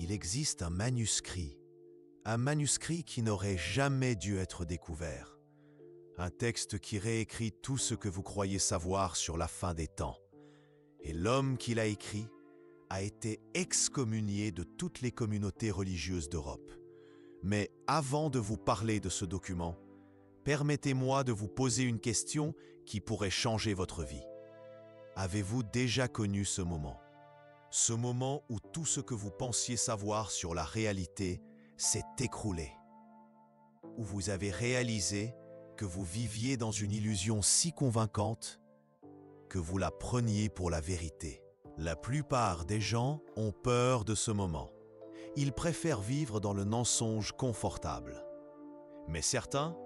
il existe un manuscrit qui n'aurait jamais dû être découvert. Un texte qui réécrit tout ce que vous croyez savoir sur la fin des temps. Et l'homme qui l'a écrit a été excommunié de toutes les communautés religieuses d'Europe. Mais avant de vous parler de ce document, permettez-moi de vous poser une question qui pourrait changer votre vie. Avez-vous déjà connu ce moment? Ce moment où tout ce que vous pensiez savoir sur la réalité s'est écroulé. Où vous avez réalisé que vous viviez dans une illusion si convaincante que vous la preniez pour la vérité. La plupart des gens ont peur de ce moment. Ils préfèrent vivre dans le mensonge confortable. Mais certains,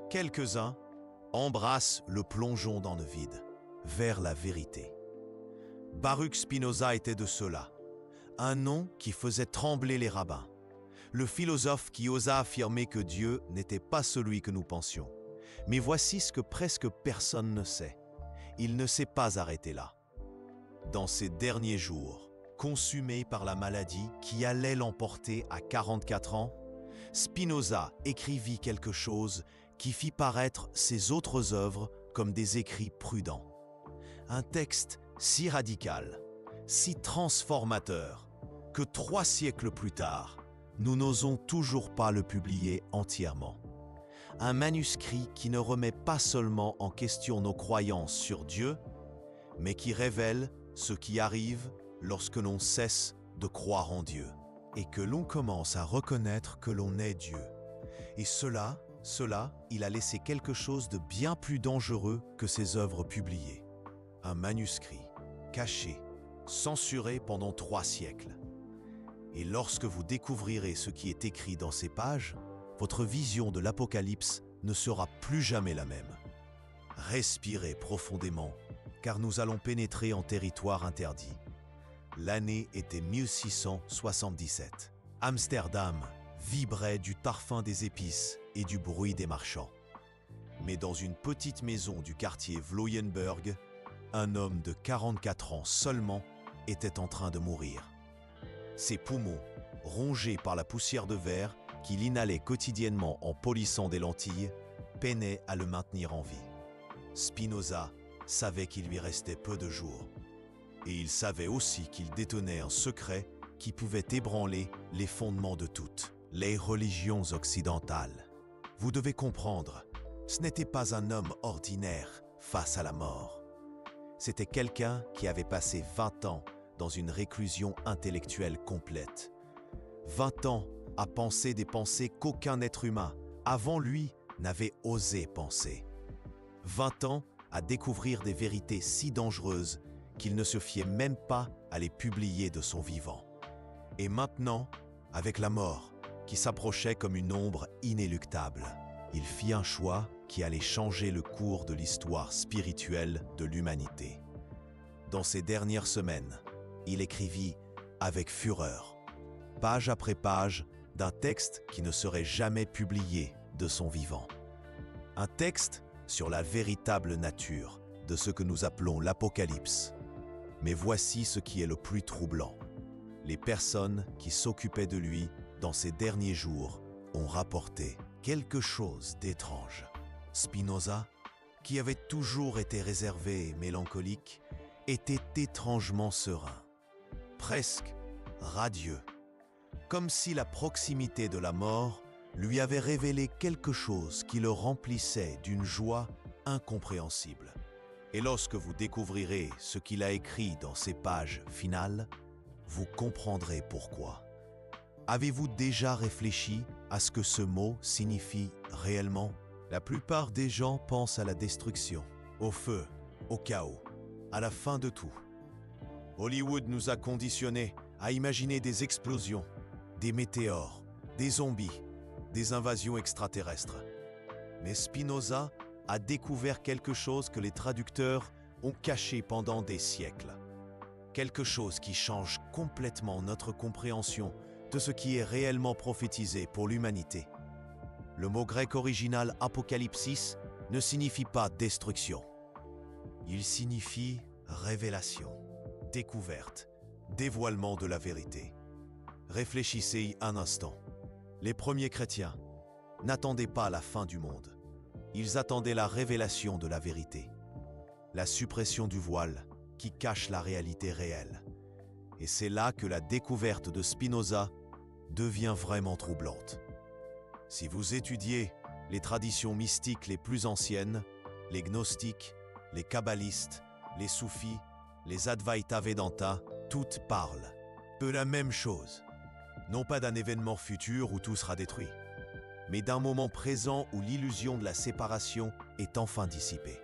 quelques-uns, embrassent le plongeon dans le vide, vers la vérité. Baruch Spinoza était de ceux-là, un nom qui faisait trembler les rabbins, le philosophe qui osa affirmer que Dieu n'était pas celui que nous pensions. Mais voici ce que presque personne ne sait. Il ne s'est pas arrêté là. Dans ses derniers jours, consumé par la maladie qui allait l'emporter à 44 ans, Spinoza écrivit quelque chose qui fit paraître ses autres œuvres comme des écrits prudents. Un texte si radical, si transformateur, que 3 siècles plus tard, nous n'osons toujours pas le publier entièrement. Un manuscrit qui ne remet pas seulement en question nos croyances sur Dieu, mais qui révèle ce qui arrive lorsque l'on cesse de croire en Dieu et que l'on commence à reconnaître que l'on est Dieu. Et cela, il a laissé quelque chose de bien plus dangereux que ses œuvres publiées. Un manuscrit, caché, censuré pendant 3 siècles. Et lorsque vous découvrirez ce qui est écrit dans ces pages, votre vision de l'Apocalypse ne sera plus jamais la même. Respirez profondément, car nous allons pénétrer en territoire interdit. L'année était 1677. Amsterdam vibrait du parfum des épices et du bruit des marchands. Mais dans une petite maison du quartier Vloyenburg, un homme de 44 ans seulement était en train de mourir. Ses poumons, rongés par la poussière de verre qu'il inhalait quotidiennement en polissant des lentilles, peinaient à le maintenir en vie. Spinoza savait qu'il lui restait peu de jours. Et il savait aussi qu'il détenait un secret qui pouvait ébranler les fondements de toutes les religions occidentales. Vous devez comprendre, ce n'était pas un homme ordinaire face à la mort. C'était quelqu'un qui avait passé 20 ans dans une réclusion intellectuelle complète. 20 ans à penser des pensées qu'aucun être humain, avant lui, n'avait osé penser. 20 ans à découvrir des vérités si dangereuses qu'il ne se fiait même pas à les publier de son vivant. Et maintenant, avec la mort qui s'approchait comme une ombre inéluctable, il fit un choix qui allait changer le cours de l'histoire spirituelle de l'humanité. Dans ces dernières semaines, il écrivit avec fureur, page après page, d'un texte qui ne serait jamais publié de son vivant. Un texte sur la véritable nature de ce que nous appelons l'Apocalypse. Mais voici ce qui est le plus troublant. Les personnes qui s'occupaient de lui dans ces derniers jours ont rapporté quelque chose d'étrange. Spinoza, qui avait toujours été réservé et mélancolique, était étrangement serein, presque radieux, comme si la proximité de la mort lui avait révélé quelque chose qui le remplissait d'une joie incompréhensible. Et lorsque vous découvrirez ce qu'il a écrit dans ces pages finales, vous comprendrez pourquoi. Avez-vous déjà réfléchi à ce que ce mot signifie réellement? La plupart des gens pensent à la destruction, au feu, au chaos, à la fin de tout. Hollywood nous a conditionnés à imaginer des explosions, des météores, des zombies, des invasions extraterrestres. Mais Spinoza a découvert quelque chose que les traducteurs ont caché pendant des siècles. Quelque chose qui change complètement notre compréhension de ce qui est réellement prophétisé pour l'humanité. Le mot grec original apocalypsis ne signifie pas destruction. Il signifie révélation, découverte, dévoilement de la vérité. Réfléchissez un instant. Les premiers chrétiens n'attendaient pas la fin du monde. Ils attendaient la révélation de la vérité, la suppression du voile qui cache la réalité réelle. Et c'est là que la découverte de Spinoza devient vraiment troublante. Si vous étudiez les traditions mystiques les plus anciennes, les gnostiques, les kabbalistes, les soufis, les Advaita Vedanta, toutes parlent de la même chose. Non pas d'un événement futur où tout sera détruit, mais d'un moment présent où l'illusion de la séparation est enfin dissipée,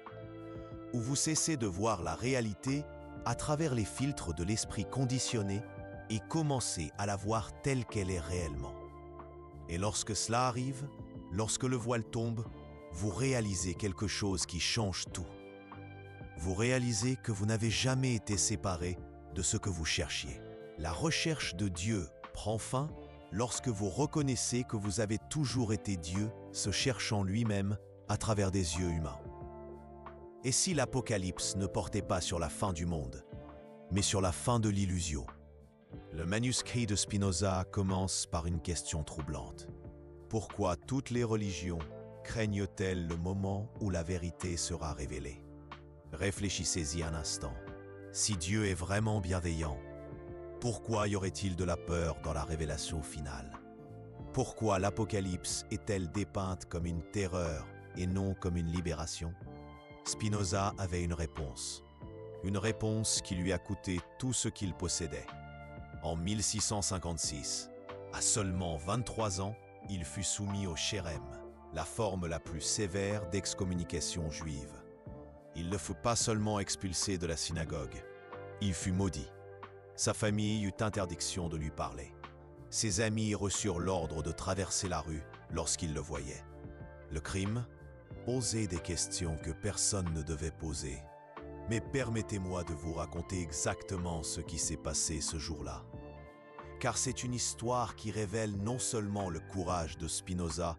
où vous cessez de voir la réalité à travers les filtres de l'esprit conditionné et commencez à la voir telle qu'elle est réellement. Et lorsque cela arrive, lorsque le voile tombe, vous réalisez quelque chose qui change tout. Vous réalisez que vous n'avez jamais été séparé de ce que vous cherchiez. La recherche de Dieu prend fin lorsque vous reconnaissez que vous avez toujours été Dieu, se cherchant lui-même à travers des yeux humains. Et si l'Apocalypse ne portait pas sur la fin du monde, mais sur la fin de l'illusion? Le manuscrit de Spinoza commence par une question troublante. Pourquoi toutes les religions craignent-elles le moment où la vérité sera révélée? Réfléchissez-y un instant. Si Dieu est vraiment bienveillant, pourquoi y aurait-il de la peur dans la révélation finale? Pourquoi l'Apocalypse est-elle dépeinte comme une terreur et non comme une libération? Spinoza avait une réponse qui lui a coûté tout ce qu'il possédait. En 1656, à seulement 23 ans, il fut soumis au chérem, la forme la plus sévère d'excommunication juive. Il ne fut pas seulement expulsé de la synagogue, il fut maudit. Sa famille eut interdiction de lui parler. Ses amis reçurent l'ordre de traverser la rue lorsqu'ils le voyaient. Le crime? Poser des questions que personne ne devait poser. Mais permettez-moi de vous raconter exactement ce qui s'est passé ce jour-là. Car c'est une histoire qui révèle non seulement le courage de Spinoza,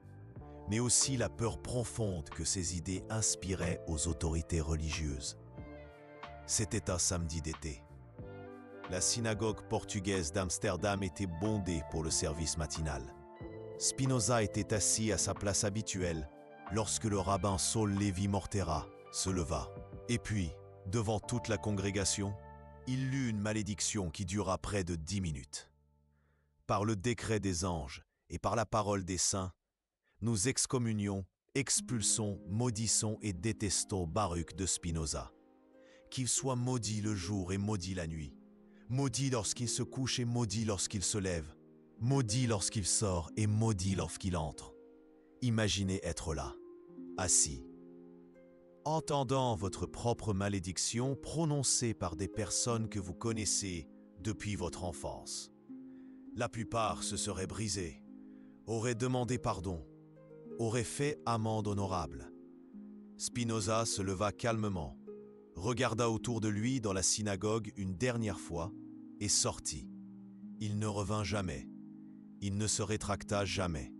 mais aussi la peur profonde que ses idées inspiraient aux autorités religieuses. C'était un samedi d'été. La synagogue portugaise d'Amsterdam était bondée pour le service matinal. Spinoza était assis à sa place habituelle lorsque le rabbin Saul Levi Mortera se leva. Et puis, devant toute la congrégation, il lut une malédiction qui dura près de 10 minutes. Par le décret des anges et par la parole des saints, nous excommunions, expulsons, maudissons et détestons Baruch de Spinoza. Qu'il soit maudit le jour et maudit la nuit, maudit lorsqu'il se couche et maudit lorsqu'il se lève, maudit lorsqu'il sort et maudit lorsqu'il entre. Imaginez être là, assis, entendant votre propre malédiction prononcée par des personnes que vous connaissez depuis votre enfance. La plupart se seraient brisés, auraient demandé pardon, auraient fait amende honorable. Spinoza se leva calmement, regarda autour de lui dans la synagogue une dernière fois et sortit. Il ne revint jamais. Il ne se rétracta jamais.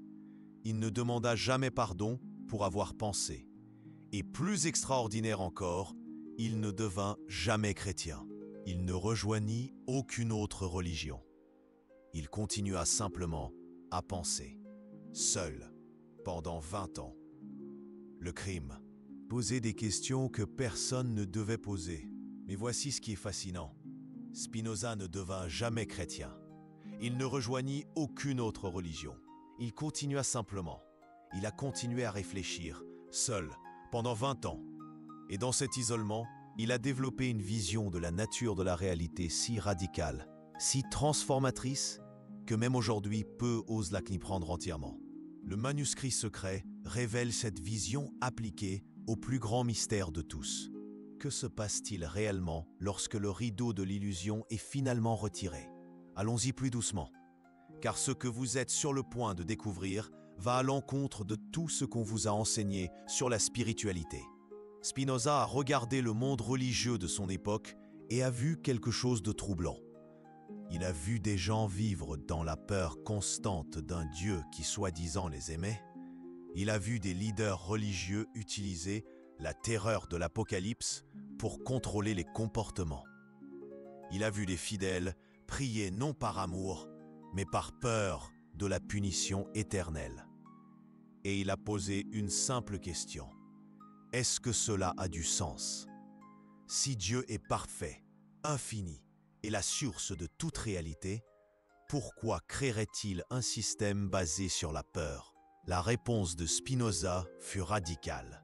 Il ne demanda jamais pardon pour avoir pensé. Et plus extraordinaire encore, il ne devint jamais chrétien. Il ne rejoignit aucune autre religion. Il continua simplement à penser, seul, pendant 20 ans. Le crime. Poser des questions que personne ne devait poser. Mais voici ce qui est fascinant. Spinoza ne devint jamais chrétien. Il ne rejoignit aucune autre religion. Il continua simplement. Il a continué à réfléchir, seul, pendant 20 ans. Et dans cet isolement, il a développé une vision de la nature de la réalité si radicale, si transformatrice, que même aujourd'hui, peu osent la comprendre entièrement. Le manuscrit secret révèle cette vision appliquée au plus grand mystère de tous. Que se passe-t-il réellement lorsque le rideau de l'illusion est finalement retiré? Allons-y plus doucement, car ce que vous êtes sur le point de découvrir va à l'encontre de tout ce qu'on vous a enseigné sur la spiritualité. Spinoza a regardé le monde religieux de son époque et a vu quelque chose de troublant. Il a vu des gens vivre dans la peur constante d'un Dieu qui soi-disant les aimait. Il a vu des leaders religieux utiliser la terreur de l'Apocalypse pour contrôler les comportements. Il a vu les fidèles prier non par amour, mais par peur de la punition éternelle. Et il a posé une simple question. Est-ce que cela a du sens? Si Dieu est parfait, infini et la source de toute réalité, pourquoi créerait-il un système basé sur la peur? La réponse de Spinoza fut radicale.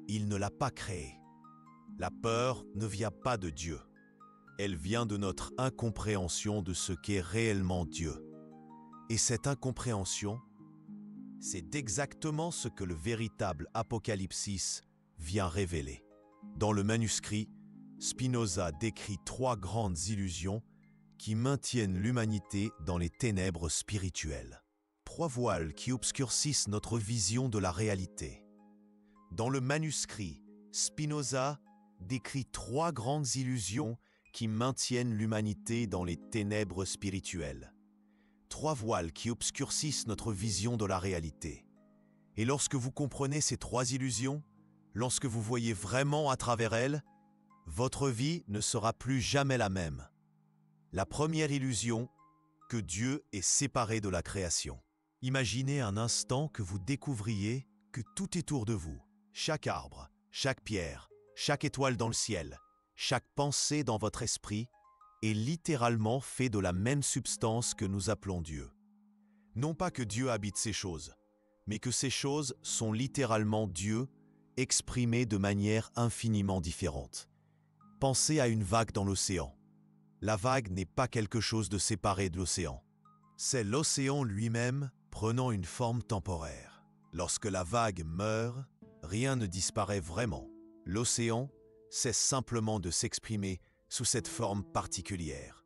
Il ne l'a pas créé. La peur ne vient pas de Dieu. Elle vient de notre incompréhension de ce qu'est réellement Dieu. Et cette incompréhension, c'est exactement ce que le véritable Apocalypse vient révéler. Dans le manuscrit, Spinoza décrit 3 grandes illusions qui maintiennent l'humanité dans les ténèbres spirituelles. 3 voiles qui obscurcissent notre vision de la réalité. Dans le manuscrit, Spinoza décrit 3 grandes illusions qui maintiennent l'humanité dans les ténèbres spirituelles. 3 voiles qui obscurcissent notre vision de la réalité. Et lorsque vous comprenez ces 3 illusions, lorsque vous voyez vraiment à travers elles, votre vie ne sera plus jamais la même. La première illusion, que Dieu est séparé de la création. Imaginez un instant que vous découvriez que tout est autour de vous. Chaque arbre, chaque pierre, chaque étoile dans le ciel, chaque pensée dans votre esprit est littéralement fait de la même substance que nous appelons Dieu. Non pas que Dieu habite ces choses, mais que ces choses sont littéralement Dieu, exprimées de manière infiniment différente. Pensez à une vague dans l'océan. La vague n'est pas quelque chose de séparé de l'océan. C'est l'océan lui-même prenant une forme temporaire. Lorsque la vague meurt, rien ne disparaît vraiment. L'océan cesse simplement de s'exprimer sous cette forme particulière.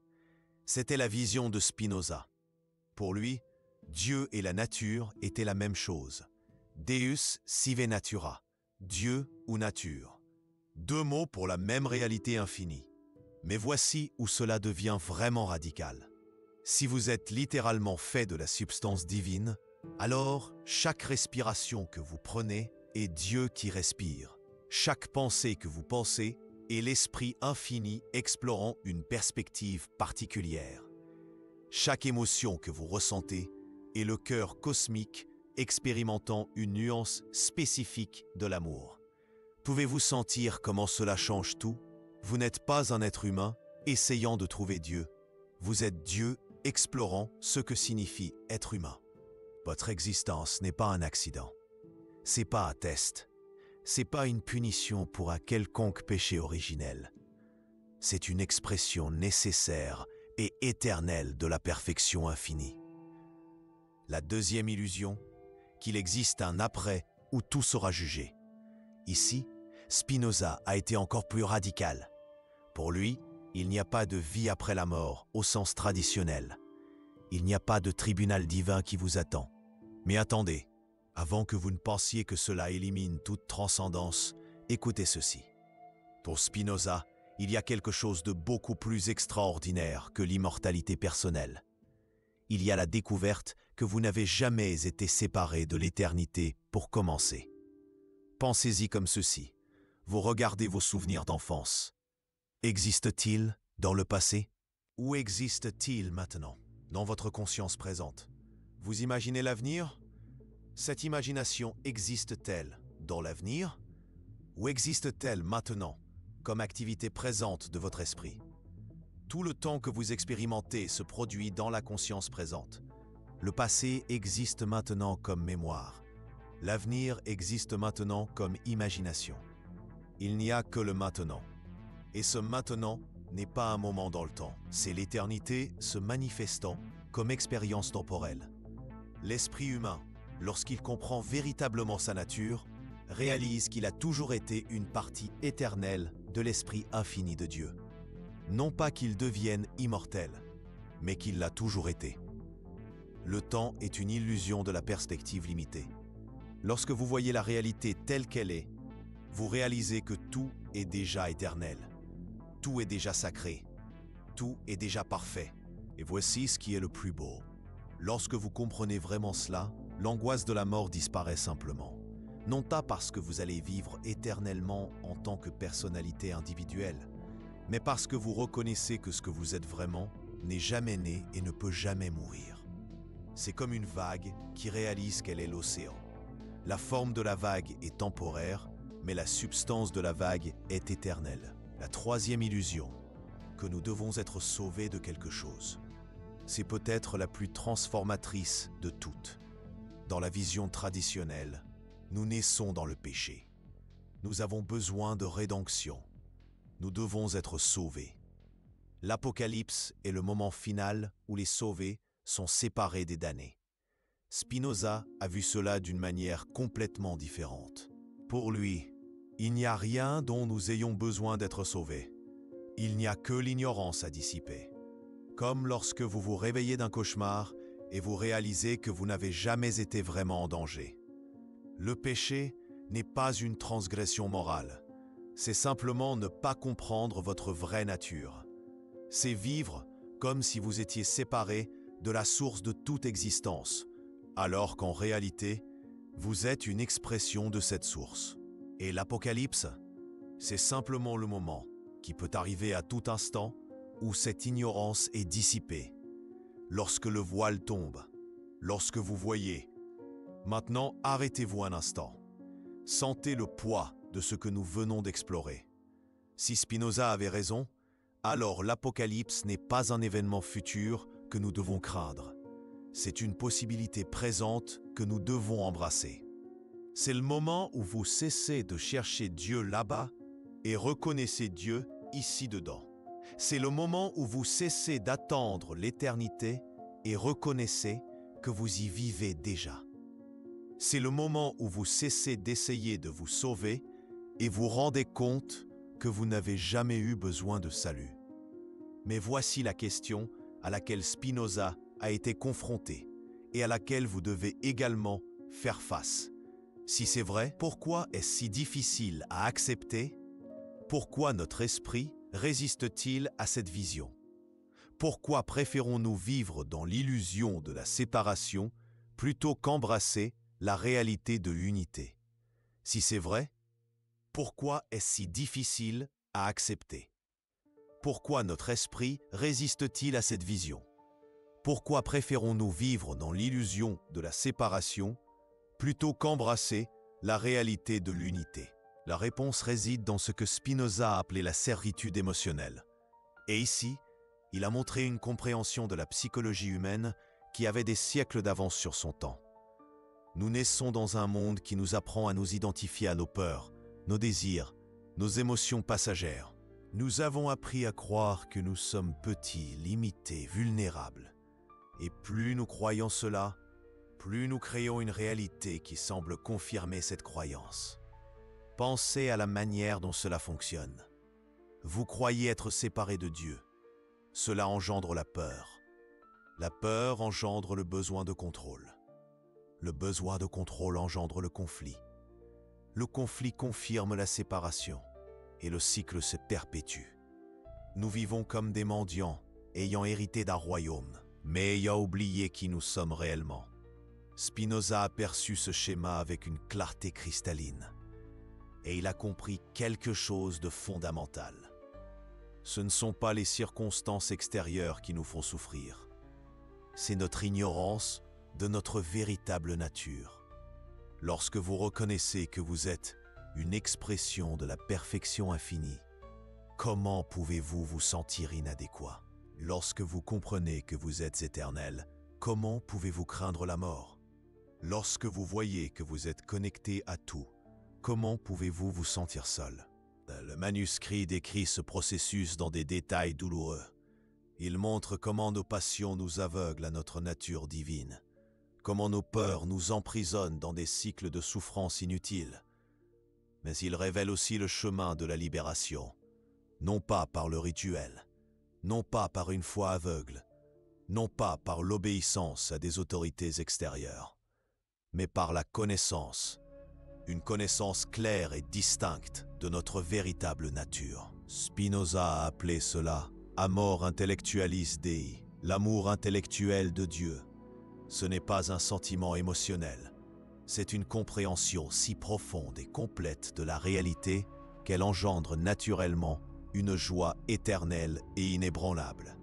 C'était la vision de Spinoza. Pour lui, Dieu et la nature étaient la même chose. Deus sive natura, Dieu ou nature. 2 mots pour la même réalité infinie. Mais voici où cela devient vraiment radical. Si vous êtes littéralement fait de la substance divine, alors chaque respiration que vous prenez est Dieu qui respire. Chaque pensée que vous pensez est l'esprit infini explorant une perspective particulière. Chaque émotion que vous ressentez est le cœur cosmique expérimentant une nuance spécifique de l'amour. Pouvez-vous sentir comment cela change tout? Vous n'êtes pas un être humain essayant de trouver Dieu. Vous êtes Dieu explorant ce que signifie être humain. Votre existence n'est pas un accident. C'est pas un test. C'est pas une punition pour un quelconque péché originel. C'est une expression nécessaire et éternelle de la perfection infinie. La deuxième illusion, qu'il existe un après où tout sera jugé. Ici, Spinoza a été encore plus radical. Pour lui, il n'y a pas de vie après la mort au sens traditionnel. Il n'y a pas de tribunal divin qui vous attend. Mais attendez, avant que vous ne pensiez que cela élimine toute transcendance, écoutez ceci. Pour Spinoza, il y a quelque chose de beaucoup plus extraordinaire que l'immortalité personnelle. Il y a la découverte que vous n'avez jamais été séparé de l'éternité pour commencer. Pensez-y comme ceci. Vous regardez vos souvenirs d'enfance. Existe-t-il dans le passé? Où existe-t-il maintenant, dans votre conscience présente? Vous imaginez l'avenir? Cette imagination existe-t-elle dans l'avenir? Ou existe-t-elle maintenant, comme activité présente de votre esprit? Tout le temps que vous expérimentez se produit dans la conscience présente. Le passé existe maintenant comme mémoire. L'avenir existe maintenant comme imagination. Il n'y a que le maintenant. Et ce maintenant n'est pas un moment dans le temps, c'est l'éternité se manifestant comme expérience temporelle. L'esprit humain, lorsqu'il comprend véritablement sa nature, réalise qu'il a toujours été une partie éternelle de l'esprit infini de Dieu. Non pas qu'il devienne immortel, mais qu'il l'a toujours été. Le temps est une illusion de la perspective limitée. Lorsque vous voyez la réalité telle qu'elle est, vous réalisez que tout est déjà éternel. Tout est déjà sacré. Tout est déjà parfait. Et voici ce qui est le plus beau. Lorsque vous comprenez vraiment cela, l'angoisse de la mort disparaît simplement. Non pas parce que vous allez vivre éternellement en tant que personnalité individuelle, mais parce que vous reconnaissez que ce que vous êtes vraiment n'est jamais né et ne peut jamais mourir. C'est comme une vague qui réalise qu'elle est l'océan. La forme de la vague est temporaire, mais la substance de la vague est éternelle. La troisième illusion, que nous devons être sauvés de quelque chose. C'est peut-être la plus transformatrice de toutes. Dans la vision traditionnelle, nous naissons dans le péché. Nous avons besoin de rédemption. Nous devons être sauvés. L'Apocalypse est le moment final où les sauvés sont séparés des damnés. Spinoza a vu cela d'une manière complètement différente. Pour lui, il n'y a rien dont nous ayons besoin d'être sauvés. Il n'y a que l'ignorance à dissiper. Comme lorsque vous vous réveillez d'un cauchemar et vous réalisez que vous n'avez jamais été vraiment en danger. Le péché n'est pas une transgression morale. C'est simplement ne pas comprendre votre vraie nature. C'est vivre comme si vous étiez séparé de la source de toute existence, alors qu'en réalité, vous êtes une expression de cette source. Et l'Apocalypse, c'est simplement le moment qui peut arriver à tout instant où cette ignorance est dissipée. Lorsque le voile tombe, lorsque vous voyez. Maintenant, arrêtez-vous un instant. Sentez le poids de ce que nous venons d'explorer. Si Spinoza avait raison, alors l'Apocalypse n'est pas un événement futur que nous devons craindre. C'est une possibilité présente que nous devons embrasser. C'est le moment où vous cessez de chercher Dieu là-bas et reconnaissez Dieu ici-dedans. C'est le moment où vous cessez d'attendre l'éternité et reconnaissez que vous y vivez déjà. C'est le moment où vous cessez d'essayer de vous sauver et vous rendez compte que vous n'avez jamais eu besoin de salut. Mais voici la question à laquelle Spinoza a été confronté et à laquelle vous devez également faire face. Si c'est vrai, pourquoi est-ce si difficile à accepter? Pourquoi notre esprit résiste-t-il à cette vision? Pourquoi préférons-nous vivre dans l'illusion de la séparation plutôt qu'embrasser la réalité de l'unité? Si c'est vrai, pourquoi est-ce si difficile à accepter? Pourquoi notre esprit résiste-t-il à cette vision? Pourquoi préférons-nous vivre dans l'illusion de la séparation plutôt qu'embrasser la réalité de l'unité? La réponse réside dans ce que Spinoza a appelé la servitude émotionnelle. Et ici, il a montré une compréhension de la psychologie humaine qui avait des siècles d'avance sur son temps. Nous naissons dans un monde qui nous apprend à nous identifier à nos peurs, nos désirs, nos émotions passagères. Nous avons appris à croire que nous sommes petits, limités, vulnérables. Et plus nous croyons cela, plus nous créons une réalité qui semble confirmer cette croyance. Pensez à la manière dont cela fonctionne. Vous croyez être séparé de Dieu. Cela engendre la peur. La peur engendre le besoin de contrôle. Le besoin de contrôle engendre le conflit. Le conflit confirme la séparation et le cycle se perpétue. Nous vivons comme des mendiants ayant hérité d'un royaume, mais ayant oublié qui nous sommes réellement. Spinoza a perçu ce schéma avec une clarté cristalline et il a compris quelque chose de fondamental. Ce ne sont pas les circonstances extérieures qui nous font souffrir. C'est notre ignorance de notre véritable nature. Lorsque vous reconnaissez que vous êtes une expression de la perfection infinie, comment pouvez-vous vous sentir inadéquat? Lorsque vous comprenez que vous êtes éternel, comment pouvez-vous craindre la mort? Lorsque vous voyez que vous êtes connecté à tout, comment pouvez-vous vous sentir seul? Le manuscrit décrit ce processus dans des détails douloureux. Il montre comment nos passions nous aveuglent à notre nature divine, comment nos peurs nous emprisonnent dans des cycles de souffrance inutiles. Mais il révèle aussi le chemin de la libération, non pas par le rituel, non pas par une foi aveugle, non pas par l'obéissance à des autorités extérieures, mais par la connaissance, une connaissance claire et distincte de notre véritable nature. Spinoza a appelé cela « amor intellectualis Dei », l'amour intellectuel de Dieu. Ce n'est pas un sentiment émotionnel, c'est une compréhension si profonde et complète de la réalité qu'elle engendre naturellement une joie éternelle et inébranlable.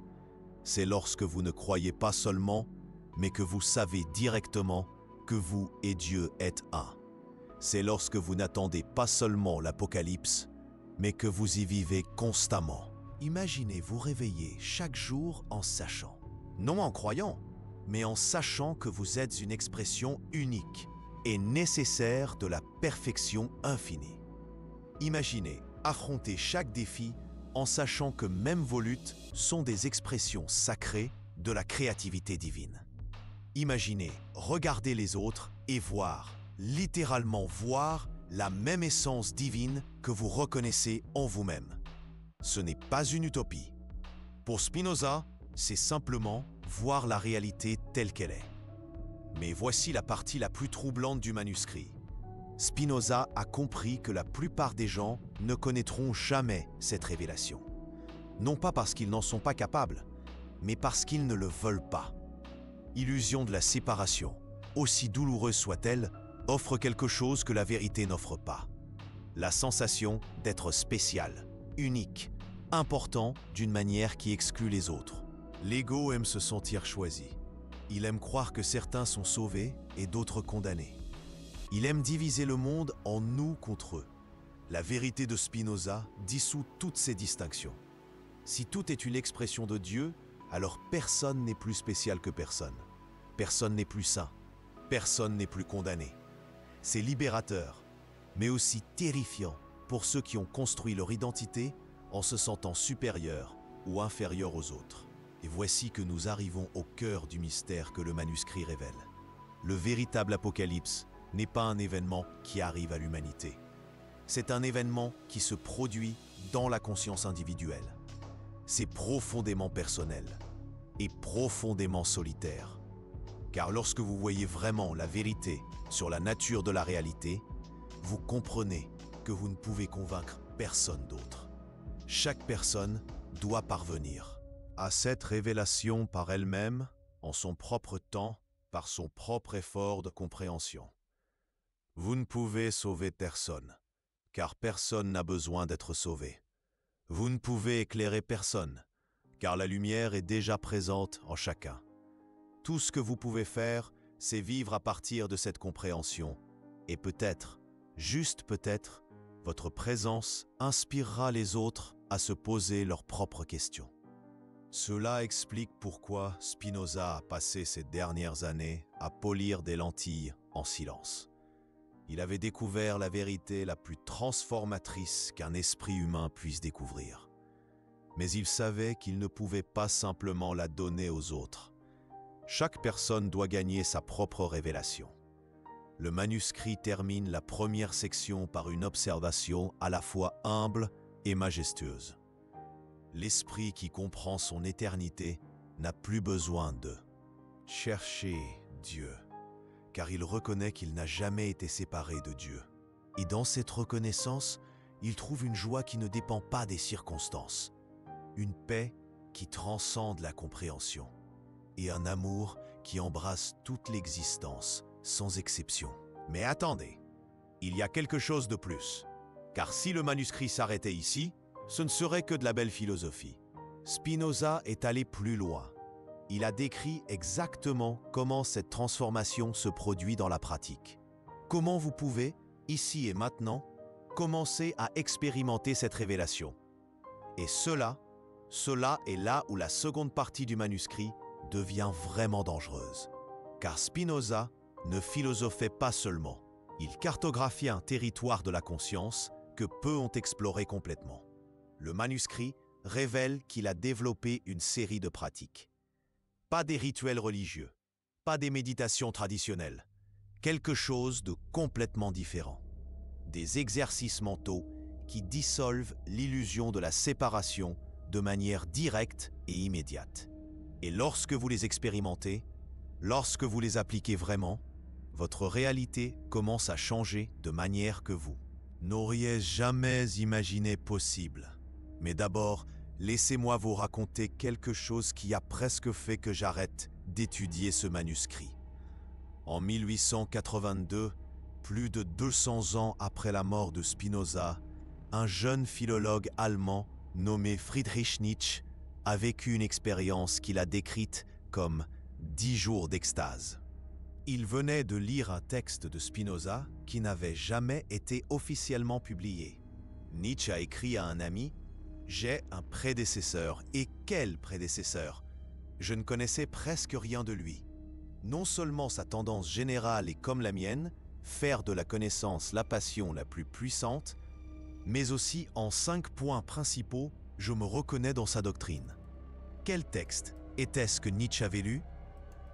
C'est lorsque vous ne croyez pas seulement, mais que vous savez directement que vous et Dieu êtes un. C'est lorsque vous n'attendez pas seulement l'Apocalypse, mais que vous y vivez constamment. Imaginez vous réveiller chaque jour en sachant, non en croyant, mais en sachant que vous êtes une expression unique et nécessaire de la perfection infinie. Imaginez affronter chaque défi en sachant que même vos luttes sont des expressions sacrées de la créativité divine. Imaginez regarder les autres et voir, littéralement voir, la même essence divine que vous reconnaissez en vous-même. Ce n'est pas une utopie. Pour Spinoza, c'est simplement voir la réalité telle qu'elle est. Mais voici la partie la plus troublante du manuscrit. Spinoza a compris que la plupart des gens ne connaîtront jamais cette révélation. Non pas parce qu'ils n'en sont pas capables, mais parce qu'ils ne le veulent pas. Illusion de la séparation, aussi douloureuse soit-elle, offre quelque chose que la vérité n'offre pas. La sensation d'être spécial, unique, important d'une manière qui exclut les autres. L'ego aime se sentir choisi. Il aime croire que certains sont sauvés et d'autres condamnés. Il aime diviser le monde en nous contre eux. La vérité de Spinoza dissout toutes ces distinctions. Si tout est une expression de Dieu, alors personne n'est plus spécial que personne. Personne n'est plus saint. Personne n'est plus condamné. C'est libérateur, mais aussi terrifiant pour ceux qui ont construit leur identité en se sentant supérieurs ou inférieurs aux autres. Et voici que nous arrivons au cœur du mystère que le manuscrit révèle. Le véritable apocalypse n'est pas un événement qui arrive à l'humanité. C'est un événement qui se produit dans la conscience individuelle. C'est profondément personnel et profondément solitaire. Car lorsque vous voyez vraiment la vérité sur la nature de la réalité, vous comprenez que vous ne pouvez convaincre personne d'autre. Chaque personne doit parvenir à cette révélation par elle-même, en son propre temps, par son propre effort de compréhension. Vous ne pouvez sauver personne, car personne n'a besoin d'être sauvé. Vous ne pouvez éclairer personne, car la lumière est déjà présente en chacun. Tout ce que vous pouvez faire, c'est vivre à partir de cette compréhension. Et peut-être, juste peut-être, votre présence inspirera les autres à se poser leurs propres questions. Cela explique pourquoi Spinoza a passé ces dernières années à polir des lentilles en silence. Il avait découvert la vérité la plus transformatrice qu'un esprit humain puisse découvrir. Mais il savait qu'il ne pouvait pas simplement la donner aux autres. Chaque personne doit gagner sa propre révélation. Le manuscrit termine la première section par une observation à la fois humble et majestueuse. L'esprit qui comprend son éternité n'a plus besoin de chercher Dieu, car il reconnaît qu'il n'a jamais été séparé de Dieu. Et dans cette reconnaissance, il trouve une joie qui ne dépend pas des circonstances, une paix qui transcende la compréhension, et un amour qui embrasse toute l'existence, sans exception. Mais attendez, il y a quelque chose de plus, car si le manuscrit s'arrêtait ici, ce ne serait que de la belle philosophie. Spinoza est allé plus loin. Il a décrit exactement comment cette transformation se produit dans la pratique. Comment vous pouvez, ici et maintenant, commencer à expérimenter cette révélation. Et cela est là où la seconde partie du manuscrit devient vraiment dangereuse. Car Spinoza ne philosophait pas seulement, il cartographiait un territoire de la conscience que peu ont exploré complètement. Le manuscrit révèle qu'il a développé une série de pratiques. Pas des rituels religieux, pas des méditations traditionnelles, quelque chose de complètement différent. Des exercices mentaux qui dissolvent l'illusion de la séparation de manière directe et immédiate. Et lorsque vous les expérimentez, lorsque vous les appliquez vraiment, votre réalité commence à changer de manière que vous n'auriez jamais imaginé possible. Mais d'abord, laissez-moi vous raconter quelque chose qui a presque fait que j'arrête d'étudier ce manuscrit. En 1882, plus de 200 ans après la mort de Spinoza, un jeune philologue allemand nommé Friedrich Nietzsche a vécu une expérience qu'il a décrite comme 10 jours d'extase. Il venait de lire un texte de Spinoza qui n'avait jamais été officiellement publié. Nietzsche a écrit à un ami « J'ai un prédécesseur, et quel prédécesseur ! Je ne connaissais presque rien de lui. Non seulement sa tendance générale est comme la mienne, faire de la connaissance la passion la plus puissante, mais aussi en 5 points principaux, je me reconnais dans sa doctrine. » Quel texte était-ce que Nietzsche avait lu?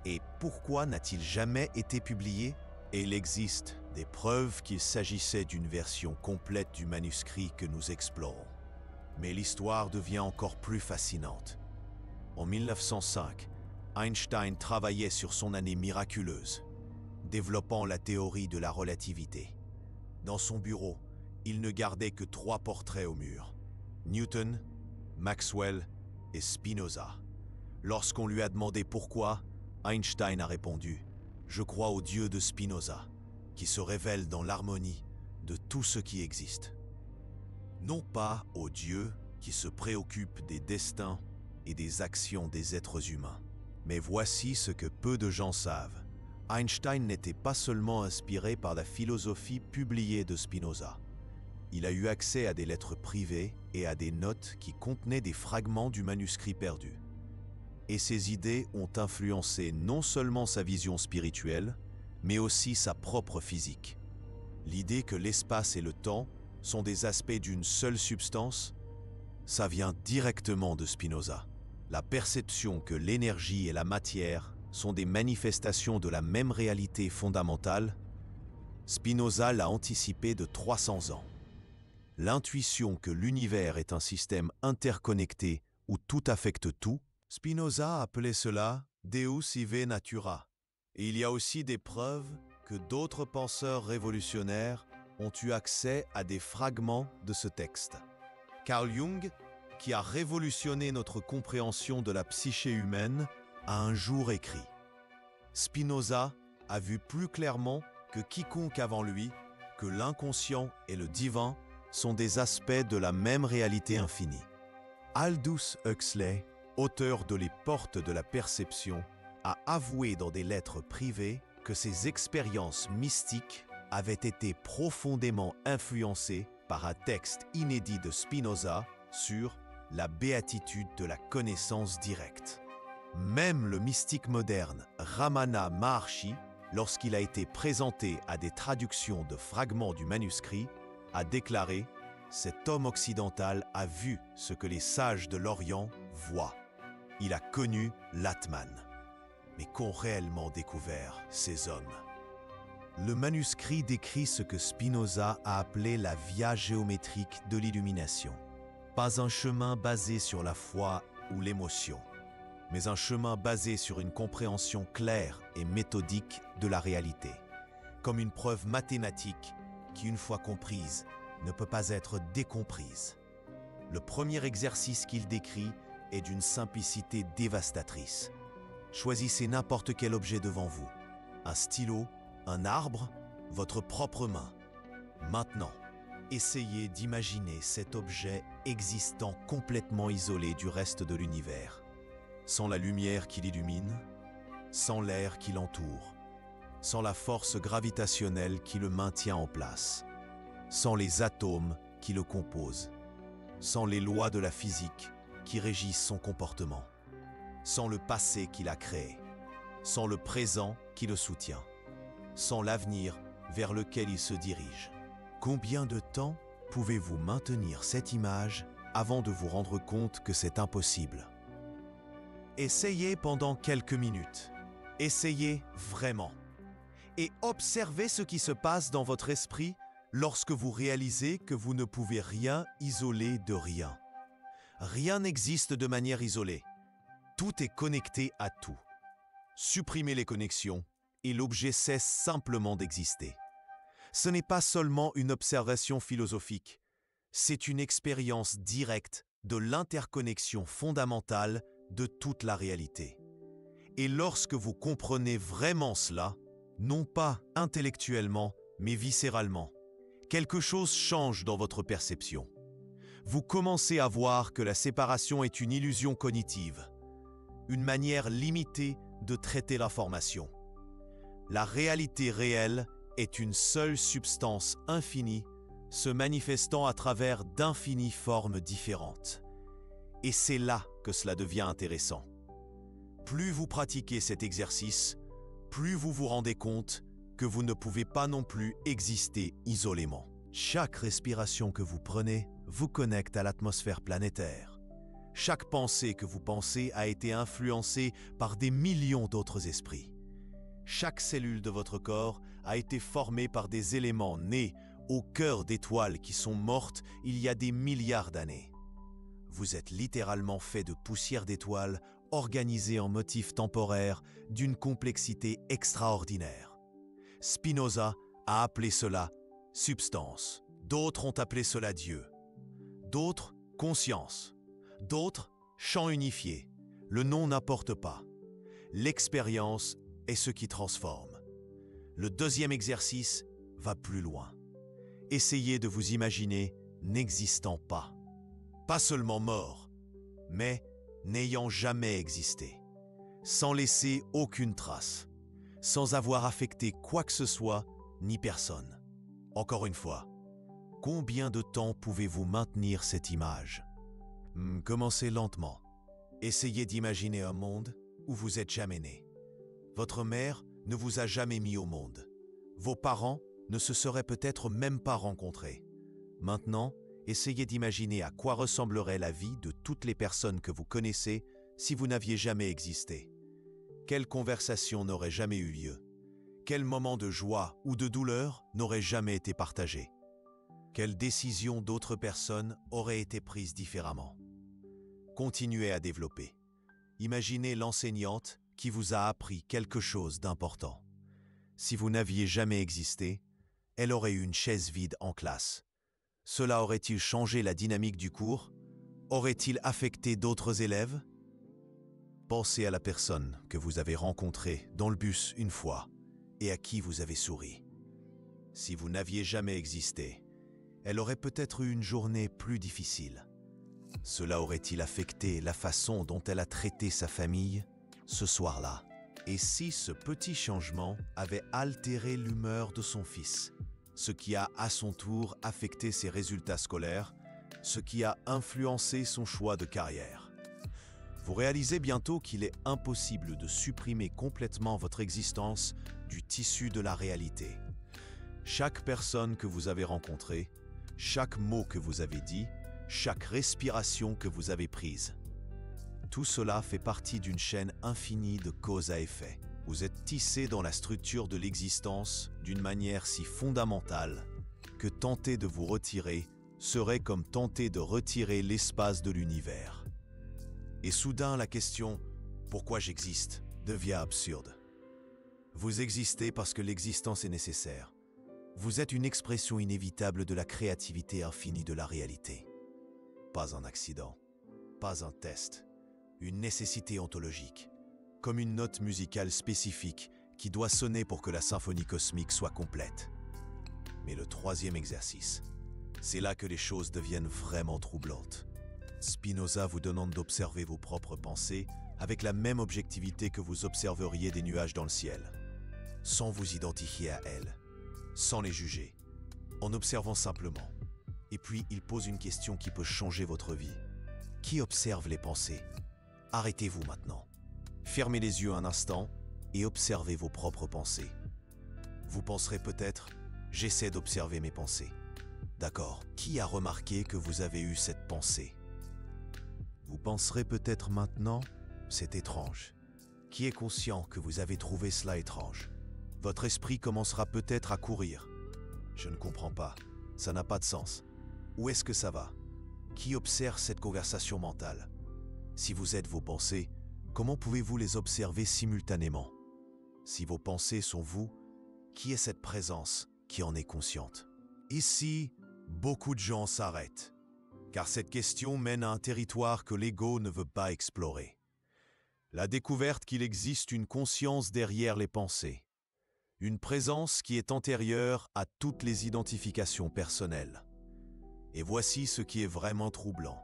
Et pourquoi n'a-t-il jamais été publié? Et il existe des preuves qu'il s'agissait d'une version complète du manuscrit que nous explorons. Mais l'histoire devient encore plus fascinante. En 1905, Einstein travaillait sur son année miraculeuse, développant la théorie de la relativité. Dans son bureau, il ne gardait que 3 portraits au mur: Newton, Maxwell et Spinoza. Lorsqu'on lui a demandé pourquoi, Einstein a répondu « Je crois au Dieu de Spinoza, qui se révèle dans l'harmonie de tout ce qui existe. » Non pas au Dieu qui se préoccupe des destins et des actions des êtres humains. Mais voici ce que peu de gens savent. Einstein n'était pas seulement inspiré par la philosophie publiée de Spinoza. Il a eu accès à des lettres privées et à des notes qui contenaient des fragments du manuscrit perdu. Et ces idées ont influencé non seulement sa vision spirituelle, mais aussi sa propre physique. L'idée que l'espace et le temps sont des aspects d'une seule substance, ça vient directement de Spinoza. La perception que l'énergie et la matière sont des manifestations de la même réalité fondamentale, Spinoza l'a anticipé de 300 ans. L'intuition que l'univers est un système interconnecté où tout affecte tout, Spinoza appelait cela « Deus ive natura ». Et il y a aussi des preuves que d'autres penseurs révolutionnaires ont eu accès à des fragments de ce texte. Carl Jung, qui a révolutionné notre compréhension de la psyché humaine, a un jour écrit « Spinoza a vu plus clairement que quiconque avant lui que l'inconscient et le divin sont des aspects de la même réalité infinie. » Aldous Huxley, auteur de Les Portes de la Perception, a avoué dans des lettres privées que ses expériences mystiques avaient été profondément influencées par un texte inédit de Spinoza sur la béatitude de la connaissance directe. Même le mystique moderne Ramana Maharshi, lorsqu'il a été présenté à des traductions de fragments du manuscrit, a déclaré « Cet homme occidental a vu ce que les sages de l'Orient voient. Il a connu l'Atman. » Mais qu'ont réellement découvert ces hommes? Le manuscrit décrit ce que Spinoza a appelé la via géométrique de l'illumination. Pas un chemin basé sur la foi ou l'émotion, mais un chemin basé sur une compréhension claire et méthodique de la réalité, comme une preuve mathématique qui, une fois comprise, ne peut pas être décomprise. Le premier exercice qu'il décrit est d'une simplicité dévastatrice. Choisissez n'importe quel objet devant vous. Un stylo, un arbre, votre propre main. Maintenant, essayez d'imaginer cet objet existant complètement isolé du reste de l'univers, sans la lumière qui l'illumine, sans l'air qui l'entoure, sans la force gravitationnelle qui le maintient en place, sans les atomes qui le composent, sans les lois de la physique qui régissent son comportement, sans le passé qui l'a créé, sans le présent qui le soutient, sans l'avenir vers lequel il se dirige. Combien de temps pouvez-vous maintenir cette image avant de vous rendre compte que c'est impossible? Essayez pendant quelques minutes. Essayez vraiment. Et observez ce qui se passe dans votre esprit lorsque vous réalisez que vous ne pouvez rien isoler de rien. Rien n'existe de manière isolée. Tout est connecté à tout. Supprimez les connexions et l'objet cesse simplement d'exister. Ce n'est pas seulement une observation philosophique, c'est une expérience directe de l'interconnexion fondamentale de toute la réalité. Et lorsque vous comprenez vraiment cela, non pas intellectuellement, mais viscéralement, quelque chose change dans votre perception. Vous commencez à voir que la séparation est une illusion cognitive, une manière limitée de traiter l'information. La réalité réelle est une seule substance infinie se manifestant à travers d'infinies formes différentes. Et c'est là que cela devient intéressant. Plus vous pratiquez cet exercice, plus vous vous rendez compte que vous ne pouvez pas non plus exister isolément. Chaque respiration que vous prenez vous connecte à l'atmosphère planétaire. Chaque pensée que vous pensez a été influencée par des millions d'autres esprits. Chaque cellule de votre corps a été formée par des éléments nés au cœur d'étoiles qui sont mortes il y a des milliards d'années. Vous êtes littéralement fait de poussière d'étoiles organisées en motifs temporaires d'une complexité extraordinaire. Spinoza a appelé cela substance. D'autres ont appelé cela Dieu. D'autres, conscience. D'autres, champ unifié. Le nom n'importe pas. L'expérience est ce qui transforme. Le deuxième exercice va plus loin. Essayez de vous imaginer n'existant pas. Pas seulement mort, mais n'ayant jamais existé. Sans laisser aucune trace. Sans avoir affecté quoi que ce soit, ni personne. Encore une fois, combien de temps pouvez-vous maintenir cette image? Commencez lentement. Essayez d'imaginer un monde où vous n'êtes jamais né. Votre mère ne vous a jamais mis au monde. Vos parents ne se seraient peut-être même pas rencontrés. Maintenant, essayez d'imaginer à quoi ressemblerait la vie de toutes les personnes que vous connaissez si vous n'aviez jamais existé. Quelle conversation n'aurait jamais eu lieu? Quel moment de joie ou de douleur n'aurait jamais été partagé? Quelles décisions d'autres personnes auraient été prises différemment? Continuez à développer. Imaginez l'enseignante qui vous a appris quelque chose d'important. Si vous n'aviez jamais existé, elle aurait eu une chaise vide en classe. Cela aurait-il changé la dynamique du cours? Aurait-il affecté d'autres élèves? Pensez à la personne que vous avez rencontrée dans le bus une fois et à qui vous avez souri. Si vous n'aviez jamais existé, elle aurait peut-être eu une journée plus difficile. Cela aurait-il affecté la façon dont elle a traité sa famille ce soir-là? Et si ce petit changement avait altéré l'humeur de son fils, ce qui a à son tour affecté ses résultats scolaires, ce qui a influencé son choix de carrière? Vous réalisez bientôt qu'il est impossible de supprimer complètement votre existence du tissu de la réalité. Chaque personne que vous avez rencontrée, chaque mot que vous avez dit, chaque respiration que vous avez prise. Tout cela fait partie d'une chaîne infinie de cause à effet. Vous êtes tissé dans la structure de l'existence d'une manière si fondamentale que tenter de vous retirer serait comme tenter de retirer l'espace de l'univers. Et soudain, la question « Pourquoi j'existe ?» devient absurde. Vous existez parce que l'existence est nécessaire. Vous êtes une expression inévitable de la créativité infinie de la réalité. Pas un accident, pas un test, une nécessité ontologique, comme une note musicale spécifique qui doit sonner pour que la symphonie cosmique soit complète. Mais le troisième exercice, c'est là que les choses deviennent vraiment troublantes. Spinoza vous demande d'observer vos propres pensées avec la même objectivité que vous observeriez des nuages dans le ciel, sans vous identifier à elles, sans les juger, en observant simplement. Et puis, il pose une question qui peut changer votre vie. Qui observe les pensées? Arrêtez-vous maintenant. Fermez les yeux un instant et observez vos propres pensées. Vous penserez peut-être « J'essaie d'observer mes pensées ». D'accord. Qui a remarqué que vous avez eu cette pensée? Vous penserez peut-être maintenant « C'est étrange ». Qui est conscient que vous avez trouvé cela étrange? Votre esprit commencera peut-être à courir. Je ne comprends pas. Ça n'a pas de sens. Où est-ce que ça va? Qui observe cette conversation mentale? Si vous êtes vos pensées, comment pouvez-vous les observer simultanément? Si vos pensées sont vous, qui est cette présence qui en est consciente? Ici, beaucoup de gens s'arrêtent, car cette question mène à un territoire que l'ego ne veut pas explorer. La découverte qu'il existe une conscience derrière les pensées, une présence qui est antérieure à toutes les identifications personnelles. Et voici ce qui est vraiment troublant.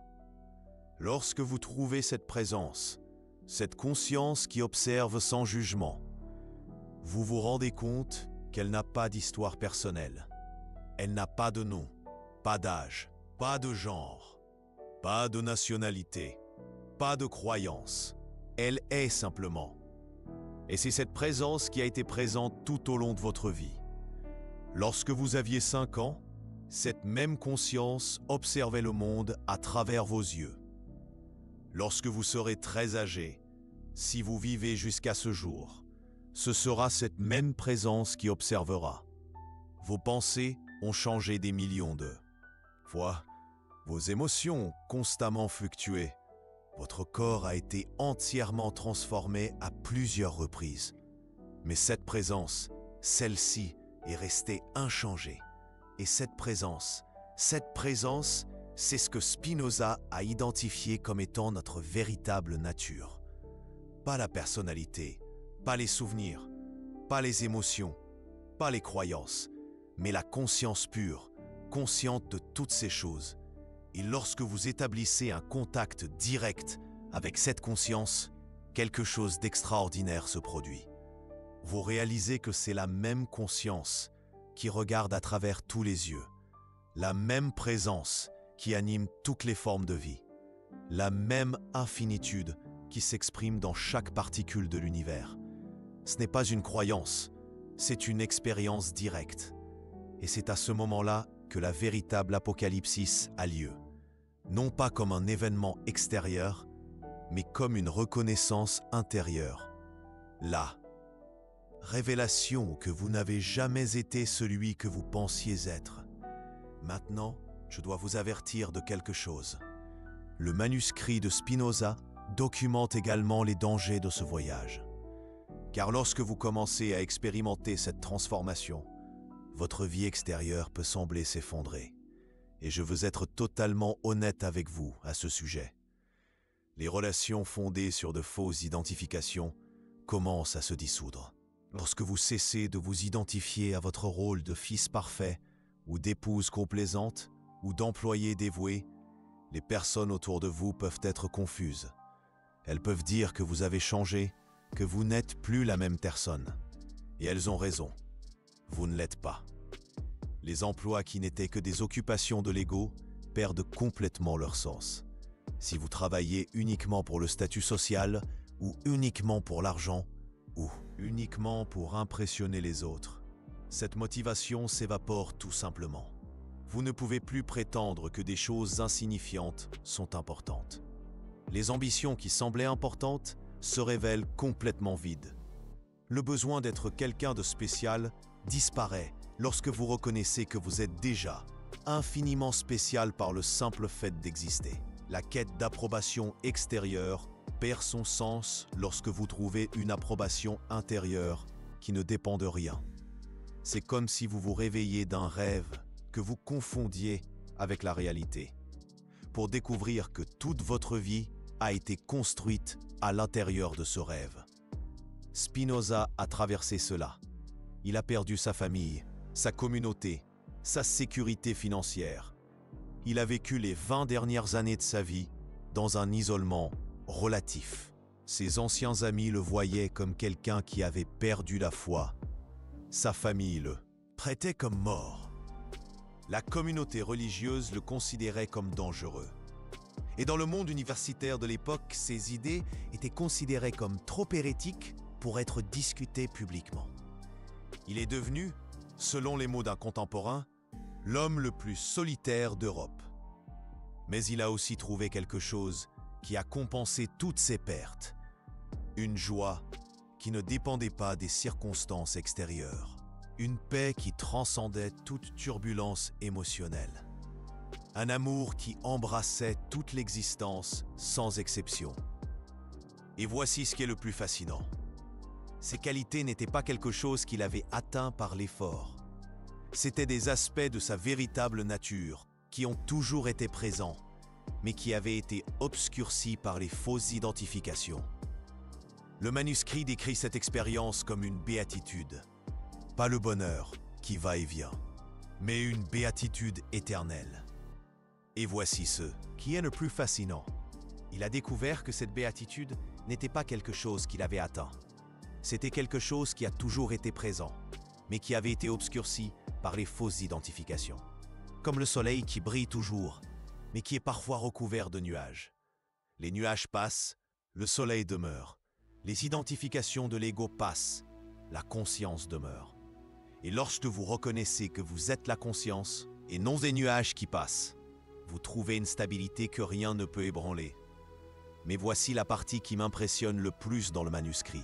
Lorsque vous trouvez cette présence, Cette conscience qui observe sans jugement. Vous vous rendez compte qu'elle n'a pas d'histoire personnelle. Elle n'a pas de nom, pas d'âge, pas de genre, pas de nationalité, pas de croyance. Elle est simplement. Et c'est cette présence qui a été présente tout au long de votre vie. Lorsque vous aviez 5 ans, cette même conscience observait le monde à travers vos yeux. Lorsque vous serez très âgé, si vous vivez jusqu'à ce jour, ce sera cette même présence qui observera. Vos pensées ont changé des millions de fois. Vos émotions ont constamment fluctué. Votre corps a été entièrement transformé à plusieurs reprises. Mais cette présence, celle-ci, est restée inchangée. Et cette présence, c'est ce que Spinoza a identifié comme étant notre véritable nature. Pas la personnalité, pas les souvenirs, pas les émotions, pas les croyances, mais la conscience pure, consciente de toutes ces choses. Et lorsque vous établissez un contact direct avec cette conscience, quelque chose d'extraordinaire se produit. Vous réalisez que c'est la même conscience qui regarde à travers tous les yeux, la même présence qui anime toutes les formes de vie, la même infinitude qui s'exprime dans chaque particule de l'univers. Ce n'est pas une croyance, c'est une expérience directe. Et c'est à ce moment-là que la véritable apocalypsis a lieu. Non pas comme un événement extérieur, mais comme une reconnaissance intérieure. Là, révélation que vous n'avez jamais été celui que vous pensiez être. Maintenant, je dois vous avertir de quelque chose. Le manuscrit de Spinoza documente également les dangers de ce voyage. Car lorsque vous commencez à expérimenter cette transformation, votre vie extérieure peut sembler s'effondrer. Et je veux être totalement honnête avec vous à ce sujet. Les relations fondées sur de fausses identifications commencent à se dissoudre. Lorsque vous cessez de vous identifier à votre rôle de fils parfait, ou d'épouse complaisante, ou d'employé dévoué, les personnes autour de vous peuvent être confuses. Elles peuvent dire que vous avez changé, que vous n'êtes plus la même personne. Et elles ont raison. Vous ne l'êtes pas. Les emplois qui n'étaient que des occupations de l'ego perdent complètement leur sens. Si vous travaillez uniquement pour le statut social, ou uniquement pour l'argent, ou uniquement pour impressionner les autres, cette motivation s'évapore tout simplement. Vous ne pouvez plus prétendre que des choses insignifiantes sont importantes. Les ambitions qui semblaient importantes se révèlent complètement vides. Le besoin d'être quelqu'un de spécial disparaît lorsque vous reconnaissez que vous êtes déjà infiniment spécial par le simple fait d'exister. La quête d'approbation extérieure perd son sens lorsque vous trouvez une approbation intérieure qui ne dépend de rien. C'est comme si vous vous réveilliez d'un rêve que vous confondiez avec la réalité, pour découvrir que toute votre vie a été construite à l'intérieur de ce rêve. Spinoza a traversé cela. Il a perdu sa famille, sa communauté, sa sécurité financière. Il a vécu les 20 dernières années de sa vie dans un isolement relatif. Ses anciens amis le voyaient comme quelqu'un qui avait perdu la foi. Sa famille le traitait comme mort. La communauté religieuse le considérait comme dangereux. Et dans le monde universitaire de l'époque, ses idées étaient considérées comme trop hérétiques pour être discutées publiquement. Il est devenu, selon les mots d'un contemporain, l'homme le plus solitaire d'Europe. Mais il a aussi trouvé quelque chose qui a compensé toutes ses pertes. Une joie qui ne dépendait pas des circonstances extérieures. Une paix qui transcendait toute turbulence émotionnelle. Un amour qui embrassait toute l'existence sans exception. Et voici ce qui est le plus fascinant. Ces qualités n'étaient pas quelque chose qu'il avait atteint par l'effort. C'étaient des aspects de sa véritable nature qui ont toujours été présents, mais qui avaient été obscurcis par les fausses identifications. Le manuscrit décrit cette expérience comme une béatitude. Pas le bonheur qui va et vient, mais une béatitude éternelle. Et voici ce qui est le plus fascinant. Il a découvert que cette béatitude n'était pas quelque chose qu'il avait atteint. C'était quelque chose qui a toujours été présent, mais qui avait été obscurci par les fausses identifications. Comme le soleil qui brille toujours, mais qui est parfois recouvert de nuages. Les nuages passent, le soleil demeure. Les identifications de l'ego passent, la conscience demeure. Et lorsque vous reconnaissez que vous êtes la conscience et non des nuages qui passent, vous trouvez une stabilité que rien ne peut ébranler. Mais voici la partie qui m'impressionne le plus dans le manuscrit.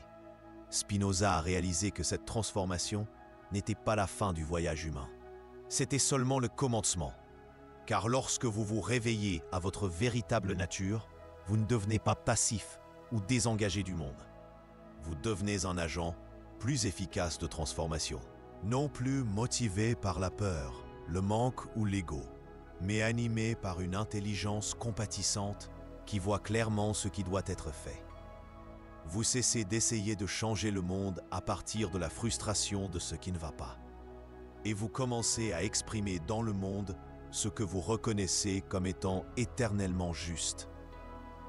Spinoza a réalisé que cette transformation n'était pas la fin du voyage humain. C'était seulement le commencement. Car lorsque vous vous réveillez à votre véritable nature, vous ne devenez pas passif ou désengagé du monde. Vous devenez un agent plus efficace de transformation. Non plus motivé par la peur, le manque ou l'ego, mais animé par une intelligence compatissante qui voit clairement ce qui doit être fait. Vous cessez d'essayer de changer le monde à partir de la frustration de ce qui ne va pas. Et vous commencez à exprimer dans le monde ce que vous reconnaissez comme étant éternellement juste.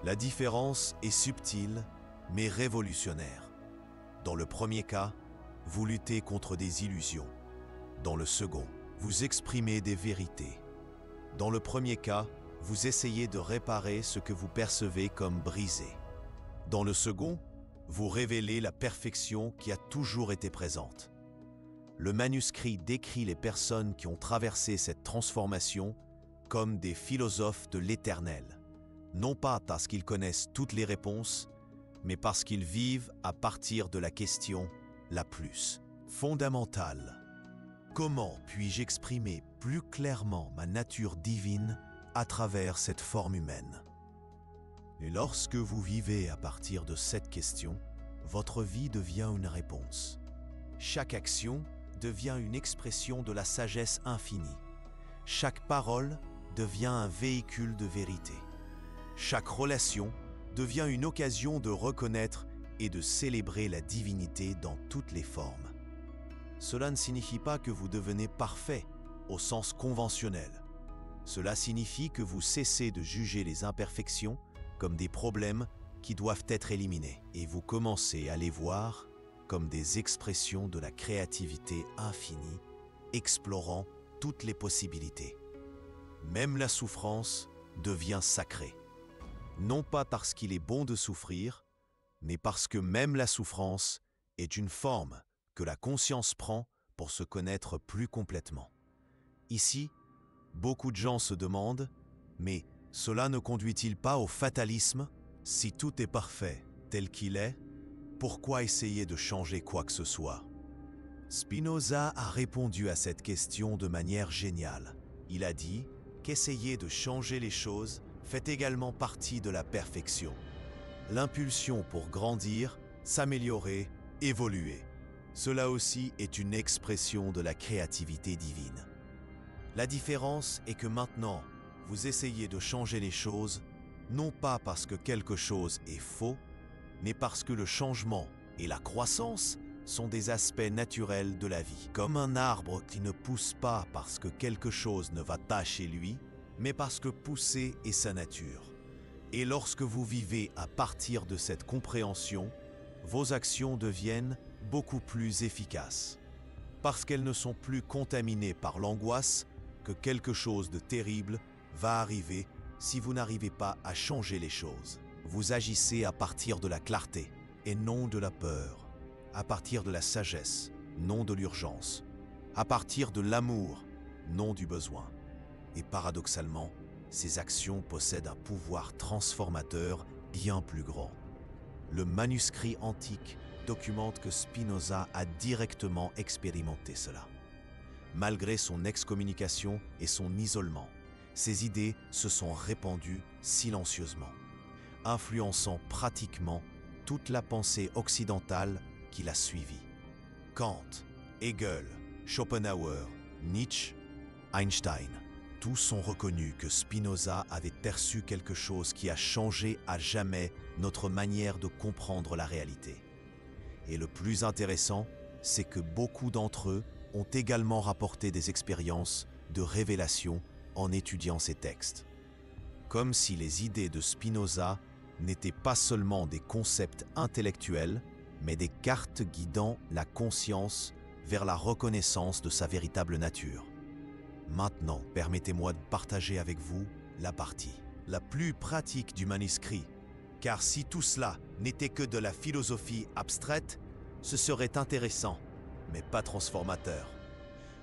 La différence est subtile, mais révolutionnaire. Dans le premier cas, vous luttez contre des illusions. Dans le second, vous exprimez des vérités. Dans le premier cas, vous essayez de réparer ce que vous percevez comme brisé. Dans le second, vous révélez la perfection qui a toujours été présente. Le manuscrit décrit les personnes qui ont traversé cette transformation comme des philosophes de l'éternel, non pas parce qu'ils connaissent toutes les réponses, mais parce qu'ils vivent à partir de la question la plus fondamentale. Comment puis-je exprimer plus clairement ma nature divine à travers cette forme humaine? Et lorsque vous vivez à partir de cette question, votre vie devient une réponse. Chaque action devient une expression de la sagesse infinie. Chaque parole devient un véhicule de vérité. Chaque relation devient une occasion de reconnaître et de célébrer la divinité dans toutes les formes. Cela ne signifie pas que vous devenez parfait au sens conventionnel. Cela signifie que vous cessez de juger les imperfections comme des problèmes qui doivent être éliminés et vous commencez à les voir comme des expressions de la créativité infinie, explorant toutes les possibilités. Même la souffrance devient sacrée. Non pas parce qu'il est bon de souffrir, mais parce que même la souffrance est une forme que la conscience prend pour se connaître plus complètement. Ici, beaucoup de gens se demandent, mais cela ne conduit-il pas au fatalisme? Si tout est parfait tel qu'il est, pourquoi essayer de changer quoi que ce soit? Spinoza a répondu à cette question de manière géniale. Il a dit qu'essayer de changer les choses fait également partie de la perfection. L'impulsion pour grandir, s'améliorer, évoluer. Cela aussi est une expression de la créativité divine. La différence est que maintenant, vous essayez de changer les choses, non pas parce que quelque chose est faux, mais parce que le changement et la croissance sont des aspects naturels de la vie. Comme un arbre qui ne pousse pas parce que quelque chose ne va pas chez lui, mais parce que pousser est sa nature. Et lorsque vous vivez à partir de cette compréhension, vos actions deviennent beaucoup plus efficaces. Parce qu'elles ne sont plus contaminées par l'angoisse que quelque chose de terrible va arriver si vous n'arrivez pas à changer les choses. Vous agissez à partir de la clarté et non de la peur, à partir de la sagesse, non de l'urgence, à partir de l'amour, non du besoin. Et paradoxalement, ces actions possèdent un pouvoir transformateur bien plus grand. Le manuscrit antique documente que Spinoza a directement expérimenté cela. Malgré son excommunication et son isolement, ses idées se sont répandues silencieusement, influençant pratiquement toute la pensée occidentale qui l'a suivie. Kant, Hegel, Schopenhauer, Nietzsche, Einstein, tous ont reconnu que Spinoza avait perçu quelque chose qui a changé à jamais notre manière de comprendre la réalité. Et le plus intéressant, c'est que beaucoup d'entre eux ont également rapporté des expériences de révélation en étudiant ces textes. Comme si les idées de Spinoza n'étaient pas seulement des concepts intellectuels, mais des cartes guidant la conscience vers la reconnaissance de sa véritable nature. Maintenant, permettez-moi de partager avec vous la partie la plus pratique du manuscrit, car si tout cela n'était que de la philosophie abstraite, ce serait intéressant, mais pas transformateur.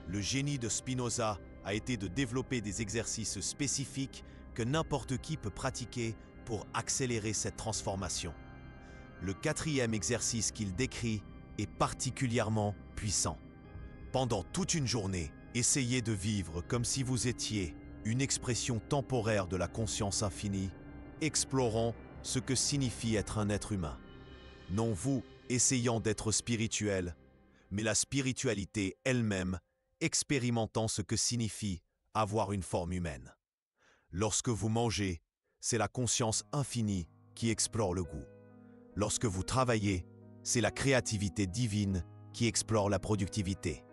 Le génie de Spinoza a été de développer des exercices spécifiques que n'importe qui peut pratiquer pour accélérer cette transformation. Le 4e exercice qu'il décrit est particulièrement puissant. Pendant toute une journée, essayez de vivre comme si vous étiez une expression temporaire de la conscience infinie, explorant ce que signifie être un être humain. Non vous essayant d'être spirituel, mais la spiritualité elle-même expérimentant ce que signifie avoir une forme humaine. Lorsque vous mangez, c'est la conscience infinie qui explore le goût. Lorsque vous travaillez, c'est la créativité divine qui explore la productivité.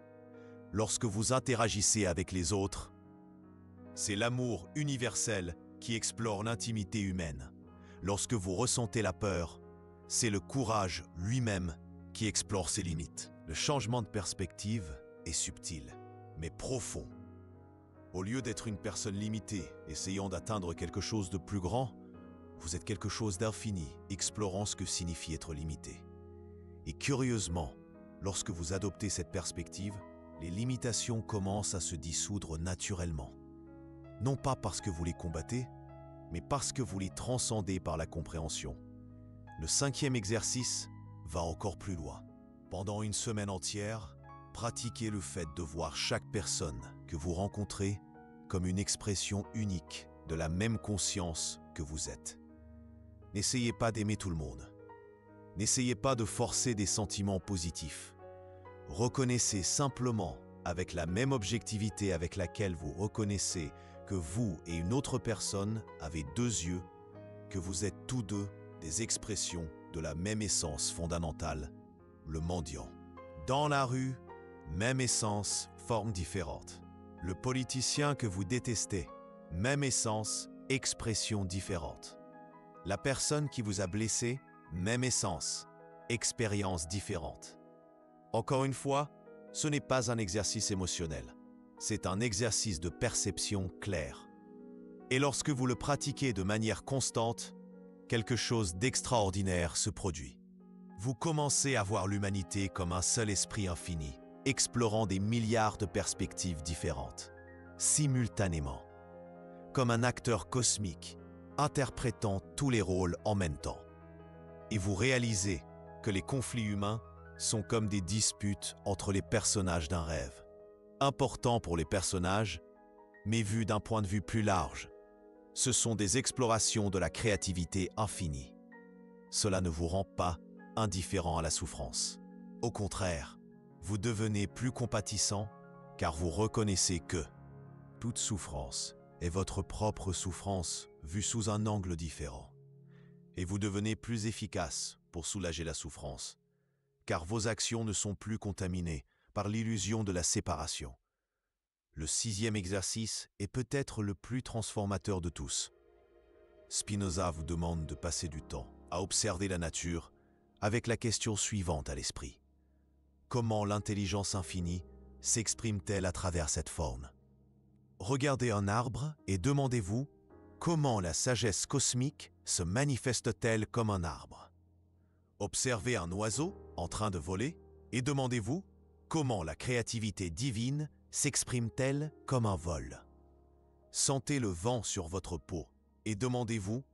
Lorsque vous interagissez avec les autres, c'est l'amour universel qui explore l'intimité humaine. Lorsque vous ressentez la peur, c'est le courage lui-même qui explore ses limites. Le changement de perspective est subtil, mais profond. Au lieu d'être une personne limitée, essayant d'atteindre quelque chose de plus grand, vous êtes quelque chose d'infini, explorant ce que signifie être limité. Et curieusement, lorsque vous adoptez cette perspective, les limitations commencent à se dissoudre naturellement. Non pas parce que vous les combattez, mais parce que vous les transcendez par la compréhension. Le 5e exercice va encore plus loin. Pendant une semaine entière, pratiquez le fait de voir chaque personne que vous rencontrez comme une expression unique de la même conscience que vous êtes. N'essayez pas d'aimer tout le monde. N'essayez pas de forcer des sentiments positifs. Reconnaissez simplement, avec la même objectivité avec laquelle vous reconnaissez que vous et une autre personne avez 2 yeux, que vous êtes tous deux des expressions de la même essence fondamentale, le mendiant. Dans la rue, même essence, forme différente. Le politicien que vous détestez, même essence, expression différente. La personne qui vous a blessé, même essence, expérience différente. Encore une fois, ce n'est pas un exercice émotionnel, c'est un exercice de perception claire. Et lorsque vous le pratiquez de manière constante, quelque chose d'extraordinaire se produit. Vous commencez à voir l'humanité comme un seul esprit infini, explorant des milliards de perspectives différentes, simultanément, comme un acteur cosmique, interprétant tous les rôles en même temps. Et vous réalisez que les conflits humains sont comme des disputes entre les personnages d'un rêve. Importants pour les personnages, mais vus d'un point de vue plus large. Ce sont des explorations de la créativité infinie. Cela ne vous rend pas indifférent à la souffrance. Au contraire, vous devenez plus compatissant car vous reconnaissez que toute souffrance est votre propre souffrance vue sous un angle différent. Et vous devenez plus efficace pour soulager la souffrance, car vos actions ne sont plus contaminées par l'illusion de la séparation. Le 6e exercice est peut-être le plus transformateur de tous. Spinoza vous demande de passer du temps à observer la nature avec la question suivante à l'esprit. Comment l'intelligence infinie s'exprime-t-elle à travers cette forme? Regardez un arbre et demandez-vous comment la sagesse cosmique se manifeste-t-elle comme un arbre? Observez un oiseau en train de voler et demandez-vous comment la créativité divine s'exprime-t-elle comme un vol? Sentez le vent sur votre peau et demandez-vous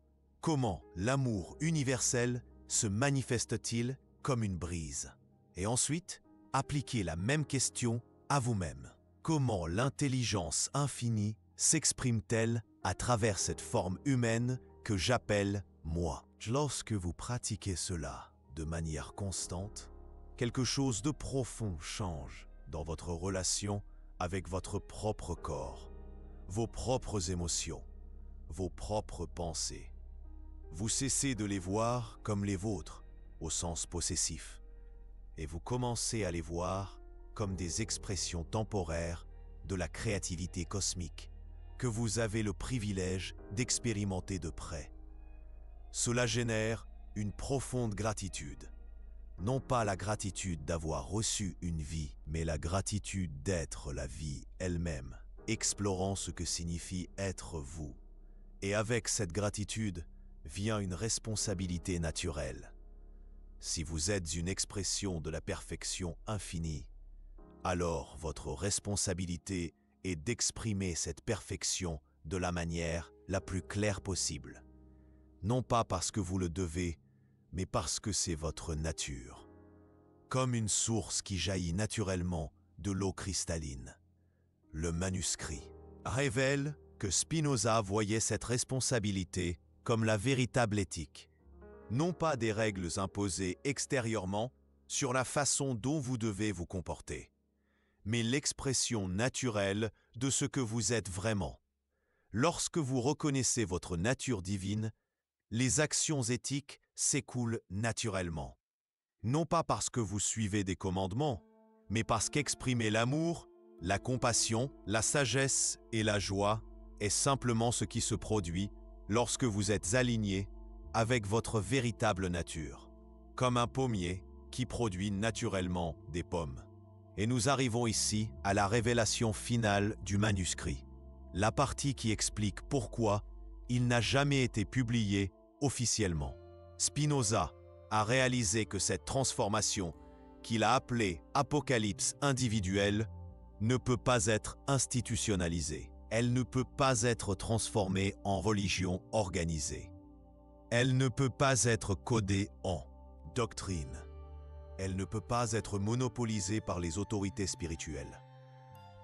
comment l'amour universel se manifeste-t-il comme une brise? Et ensuite, appliquez la même question à vous-même. Comment l'intelligence infinie s'exprime-t-elle à travers cette forme humaine que j'appelle moi? Lorsque vous pratiquez cela de manière constante, quelque chose de profond change dans votre relation avec votre propre corps, vos propres émotions, vos propres pensées. Vous cessez de les voir comme les vôtres, au sens possessif, et vous commencez à les voir comme des expressions temporaires de la créativité cosmique que vous avez le privilège d'expérimenter de près. Cela génère une profonde gratitude. Non pas la gratitude d'avoir reçu une vie, mais la gratitude d'être la vie elle-même, explorant ce que signifie être vous. Et avec cette gratitude vient une responsabilité naturelle. Si vous êtes une expression de la perfection infinie, alors votre responsabilité est d'exprimer cette perfection de la manière la plus claire possible. Non pas parce que vous le devez, mais parce que c'est votre nature. Comme une source qui jaillit naturellement de l'eau cristalline. Le manuscrit révèle que Spinoza voyait cette responsabilité comme la véritable éthique. Non pas des règles imposées extérieurement sur la façon dont vous devez vous comporter, mais l'expression naturelle de ce que vous êtes vraiment. Lorsque vous reconnaissez votre nature divine, les actions éthiques s'écoulent naturellement. Non pas parce que vous suivez des commandements, mais parce qu'exprimer l'amour, la compassion, la sagesse et la joie est simplement ce qui se produit lorsque vous êtes aligné avec votre véritable nature, comme un pommier qui produit naturellement des pommes. Et nous arrivons ici à la révélation finale du manuscrit, la partie qui explique pourquoi il n'a jamais été publié officiellement. Spinoza a réalisé que cette transformation, qu'il a appelée apocalypse individuelle, ne peut pas être institutionnalisée. Elle ne peut pas être transformée en religion organisée. Elle ne peut pas être codée en doctrine. Elle ne peut pas être monopolisée par les autorités spirituelles.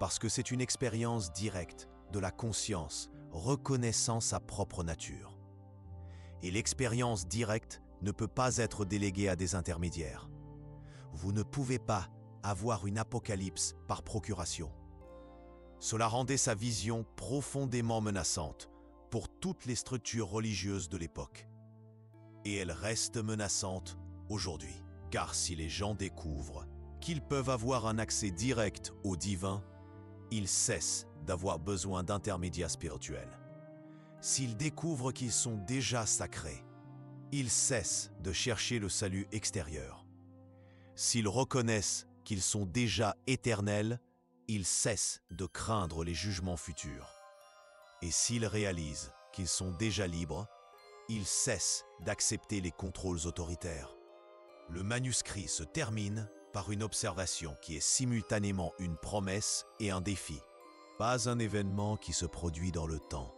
Parce que c'est une expérience directe de la conscience reconnaissant sa propre nature. Et l'expérience directe ne peut pas être déléguée à des intermédiaires. Vous ne pouvez pas avoir une apocalypse par procuration. Cela rendait sa vision profondément menaçante pour toutes les structures religieuses de l'époque. Et elle reste menaçante aujourd'hui. Car si les gens découvrent qu'ils peuvent avoir un accès direct au divin, ils cessent d'avoir besoin d'intermédiaires spirituels. S'ils découvrent qu'ils sont déjà sacrés, ils cessent de chercher le salut extérieur. S'ils reconnaissent qu'ils sont déjà éternels, ils cessent de craindre les jugements futurs. Et s'ils réalisent qu'ils sont déjà libres, ils cessent d'accepter les contrôles autoritaires. Le manuscrit se termine par une observation qui est simultanément une promesse et un défi. Pas un événement qui se produit dans le temps.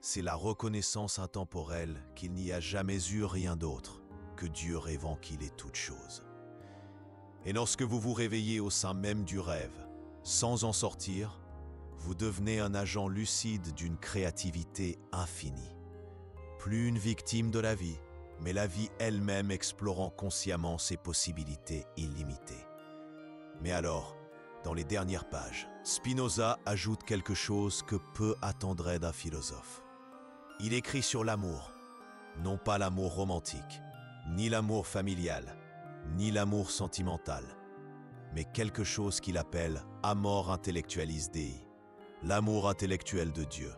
C'est la reconnaissance intemporelle qu'il n'y a jamais eu rien d'autre que Dieu rêvant qu'il est toute chose. Et lorsque vous vous réveillez au sein même du rêve, sans en sortir, vous devenez un agent lucide d'une créativité infinie. Plus une victime de la vie, mais la vie elle-même explorant consciemment ses possibilités illimitées. Mais alors, dans les dernières pages, Spinoza ajoute quelque chose que peu attendraient d'un philosophe. Il écrit sur l'amour, non pas l'amour romantique, ni l'amour familial, ni l'amour sentimental, mais quelque chose qu'il appelle amor intellectualis Dei, l'amour intellectuel de Dieu.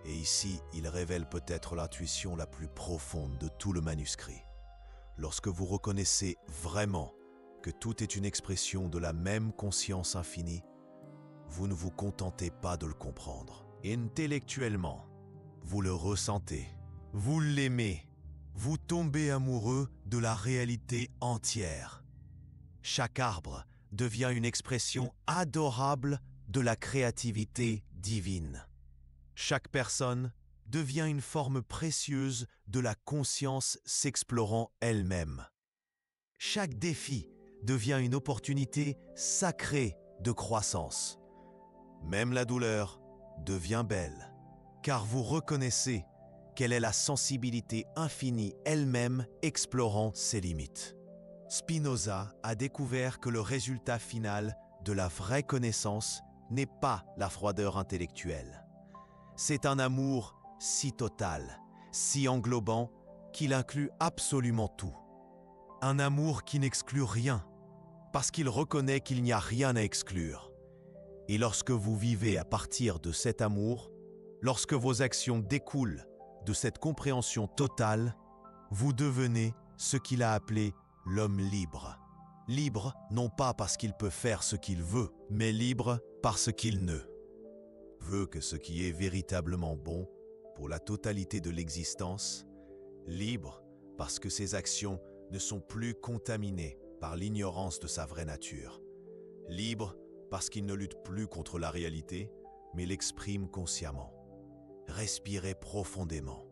Et ici, il révèle peut-être l'intuition la plus profonde de tout le manuscrit. Lorsque vous reconnaissez vraiment que tout est une expression de la même conscience infinie, vous ne vous contentez pas de le comprendre. Intellectuellement, vous le ressentez, vous l'aimez, vous tombez amoureux de la réalité entière. Chaque arbre devient une expression adorable de la créativité divine. Chaque personne devient une forme précieuse de la conscience s'explorant elle-même. Chaque défi devient une opportunité sacrée de croissance. Même la douleur devient belle, car vous reconnaissez qu'elle est la sensibilité infinie elle-même explorant ses limites. Spinoza a découvert que le résultat final de la vraie connaissance n'est pas la froideur intellectuelle. C'est un amour si total, si englobant, qu'il inclut absolument tout. Un amour qui n'exclut rien, parce qu'il reconnaît qu'il n'y a rien à exclure. Et lorsque vous vivez à partir de cet amour, lorsque vos actions découlent de cette compréhension totale, vous devenez ce qu'il a appelé l'homme libre. Libre non pas parce qu'il peut faire ce qu'il veut, mais libre parce qu'il ne veut que ce qui est véritablement bon pour la totalité de l'existence, libre parce que ses actions ne sont plus contaminées par l'ignorance de sa vraie nature, libre parce qu'il ne lutte plus contre la réalité, mais l'exprime consciemment. Respirez profondément.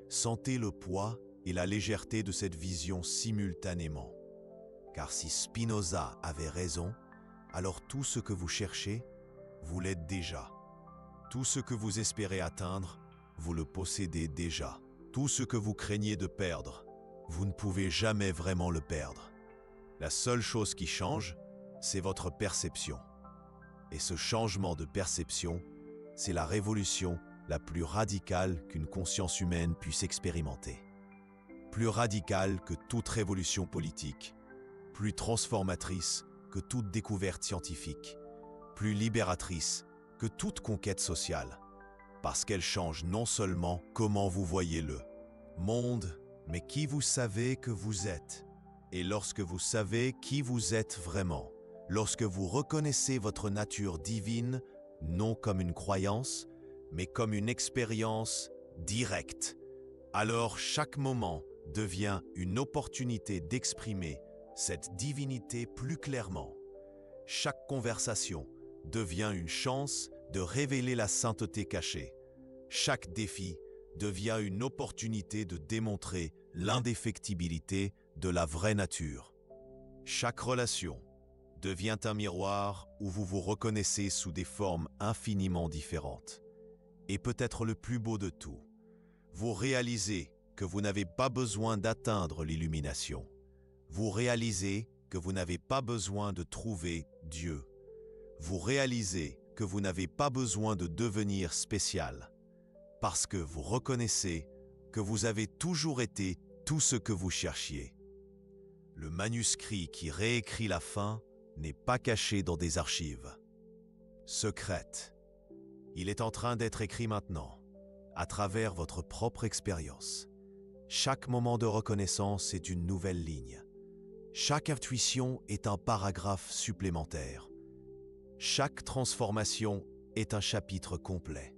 Sentez le poids et la légèreté de cette vision simultanément. Car si Spinoza avait raison, alors tout ce que vous cherchez, vous l'êtes déjà. Tout ce que vous espérez atteindre, vous le possédez déjà. Tout ce que vous craignez de perdre, vous ne pouvez jamais vraiment le perdre. La seule chose qui change, c'est votre perception. Et ce changement de perception, c'est la révolution la plus radicale qu'une conscience humaine puisse expérimenter. Plus radicale que toute révolution politique, plus transformatrice que toute découverte scientifique, plus libératrice que toute conquête sociale, parce qu'elle change non seulement comment vous voyez le monde, mais qui vous savez que vous êtes. Et lorsque vous savez qui vous êtes vraiment, lorsque vous reconnaissez votre nature divine, non comme une croyance, mais comme une expérience directe, alors chaque moment devient une opportunité d'exprimer cette divinité plus clairement. Chaque conversation devient une chance de révéler la sainteté cachée. Chaque défi devient une opportunité de démontrer l'indéfectibilité de la vraie nature. Chaque relation devient un miroir où vous vous reconnaissez sous des formes infiniment différentes. Et peut-être le plus beau de tout, vous réalisez que vous n'avez pas besoin d'atteindre l'illumination. Vous réalisez que vous n'avez pas besoin de trouver Dieu. Vous réalisez que vous n'avez pas besoin de devenir spécial, parce que vous reconnaissez que vous avez toujours été tout ce que vous cherchiez. Le manuscrit qui réécrit la fin n'est pas caché dans des archives secrètes. Il est en train d'être écrit maintenant, à travers votre propre expérience. Chaque moment de reconnaissance est une nouvelle ligne. Chaque intuition est un paragraphe supplémentaire. Chaque transformation est un chapitre complet.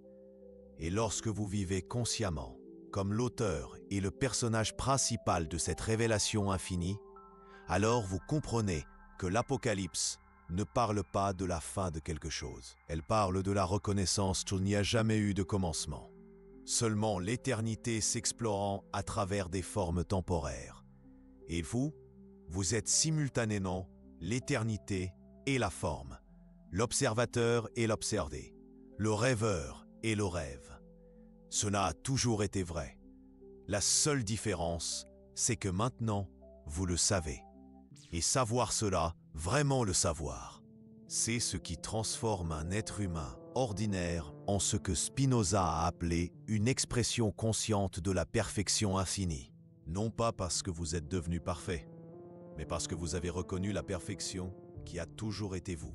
Et lorsque vous vivez consciemment, comme l'auteur et le personnage principal de cette révélation infinie, alors vous comprenez que l'Apocalypse ne parle pas de la fin de quelque chose. Elle parle de la reconnaissance qu'il n'y a jamais eu de commencement. Seulement l'éternité s'explorant à travers des formes temporaires. Et vous êtes simultanément l'éternité et la forme, l'observateur et l'observé, le rêveur et le rêve. Cela a toujours été vrai. La seule différence, c'est que maintenant, vous le savez. Et savoir cela, vraiment le savoir, c'est ce qui transforme un être humain ordinaire en ce que Spinoza a appelé une expression consciente de la perfection infinie. Non pas parce que vous êtes devenu parfait, mais parce que vous avez reconnu la perfection qui a toujours été vous.